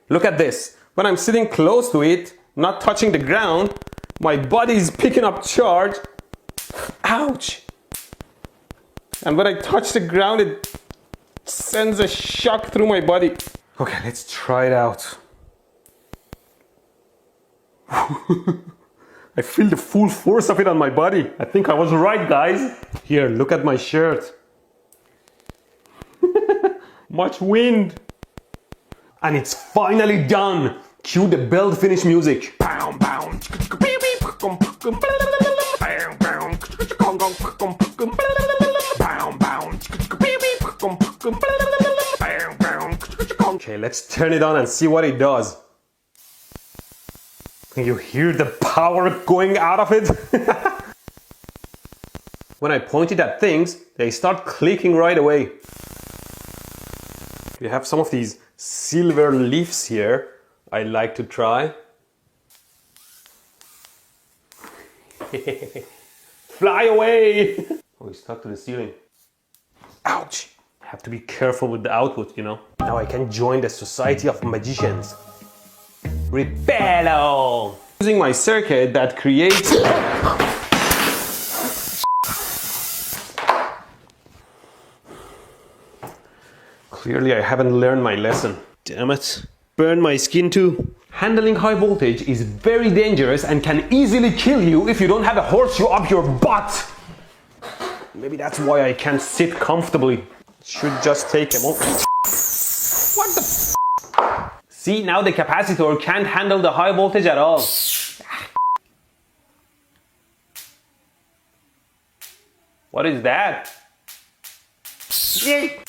Look at this. When I'm sitting close to it, not touching the ground, my body is picking up charge. Ouch! And when I touch the ground, it sends a shock through my body. Okay, let's try it out. I feel the full force of it on my body. I think I was right, guys. Here, look at my shirt. Much wind. And it's finally done. Cue the belt finish music. Okay, let's turn it on and see what it does. Can you hear the power going out of it? When I point it at things, they start clicking right away. We have some of these silver leaves here I like to try. Fly away! Oh, he's stuck to the ceiling. Ouch! I have to be careful with the output, you know. Now I can join the Society of Magicians. Reupload! Using my circuit that creates... Clearly I haven't learned my lesson. Damn it. Burn my skin too. Handling high voltage is very dangerous and can easily kill you if you don't have a horseshoe up your butt. Maybe that's why I can't sit comfortably. Should just take a moment. What the f? See, now the capacitor can't handle the high voltage at all. What is that? Yay!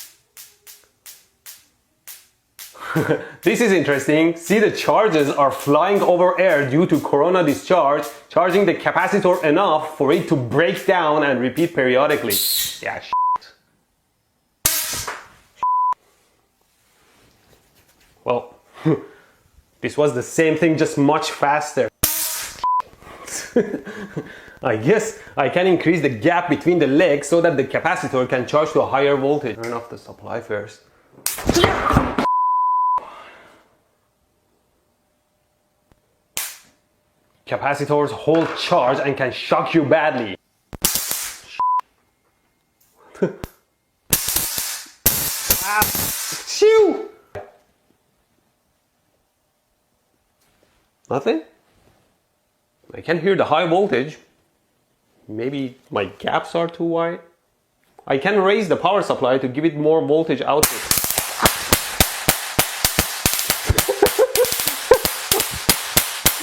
This is interesting. See, the charges are flying over air due to corona discharge, charging the capacitor enough for it to break down and repeat periodically. Yeah, Well, this was the same thing, just much faster. I guess I can increase the gap between the legs so that the capacitor can charge to a higher voltage. Turn off the supply first. Capacitors hold charge and can shock you badly. Shoo! Nothing? I can hear the high voltage. Maybe my gaps are too wide. I can raise the power supply to give it more voltage output.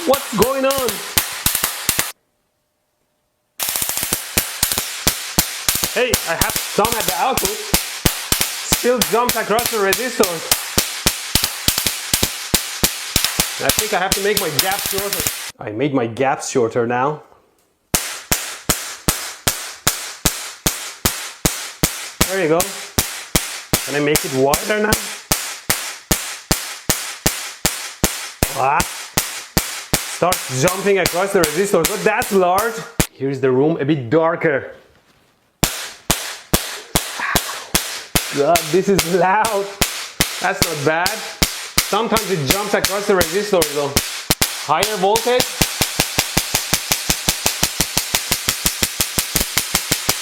What's going on? Hey, I have some at the output. Still jumps across the resistors. I think I have to make my gap shorter. I made my gaps shorter now. There you go. Can I make it wider now? Wow. Start jumping across the resistor, but that's large. Here's the room a bit darker. God, this is loud. That's not bad. Sometimes it jumps across the resistor though. Higher voltage.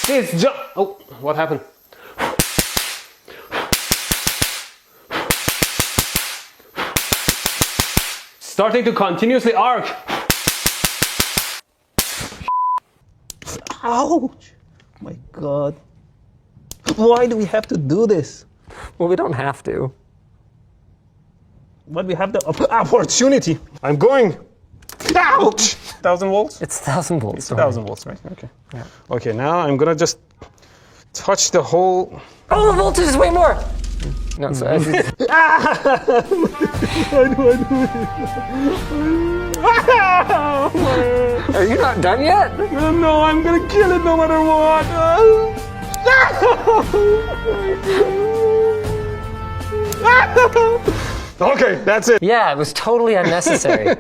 This jump. Oh, what happened? Starting to continuously arc. Ouch! My God. Why do we have to do this? Well, we don't have to. But we have the opportunity. I'm going. Ouch! 1,000 volts? It's 1,000 volts. It's 1,000 volts, right? Okay. Yeah. Okay, now I'm gonna just touch the whole... Oh, the voltage is way more! No, so as you... Are you not done yet? No, I'm gonna kill it no matter what. Okay, that's it. Yeah, it was totally unnecessary.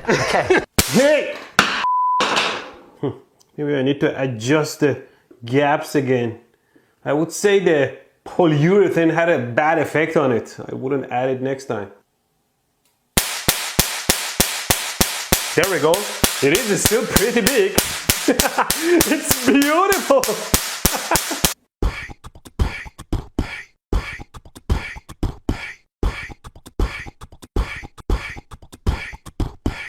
Okay. Hey! Maybe I need to adjust the gaps again. I would say the polyurethane had a bad effect on it. I wouldn't add it next time. There we go. It is still pretty big. It's beautiful.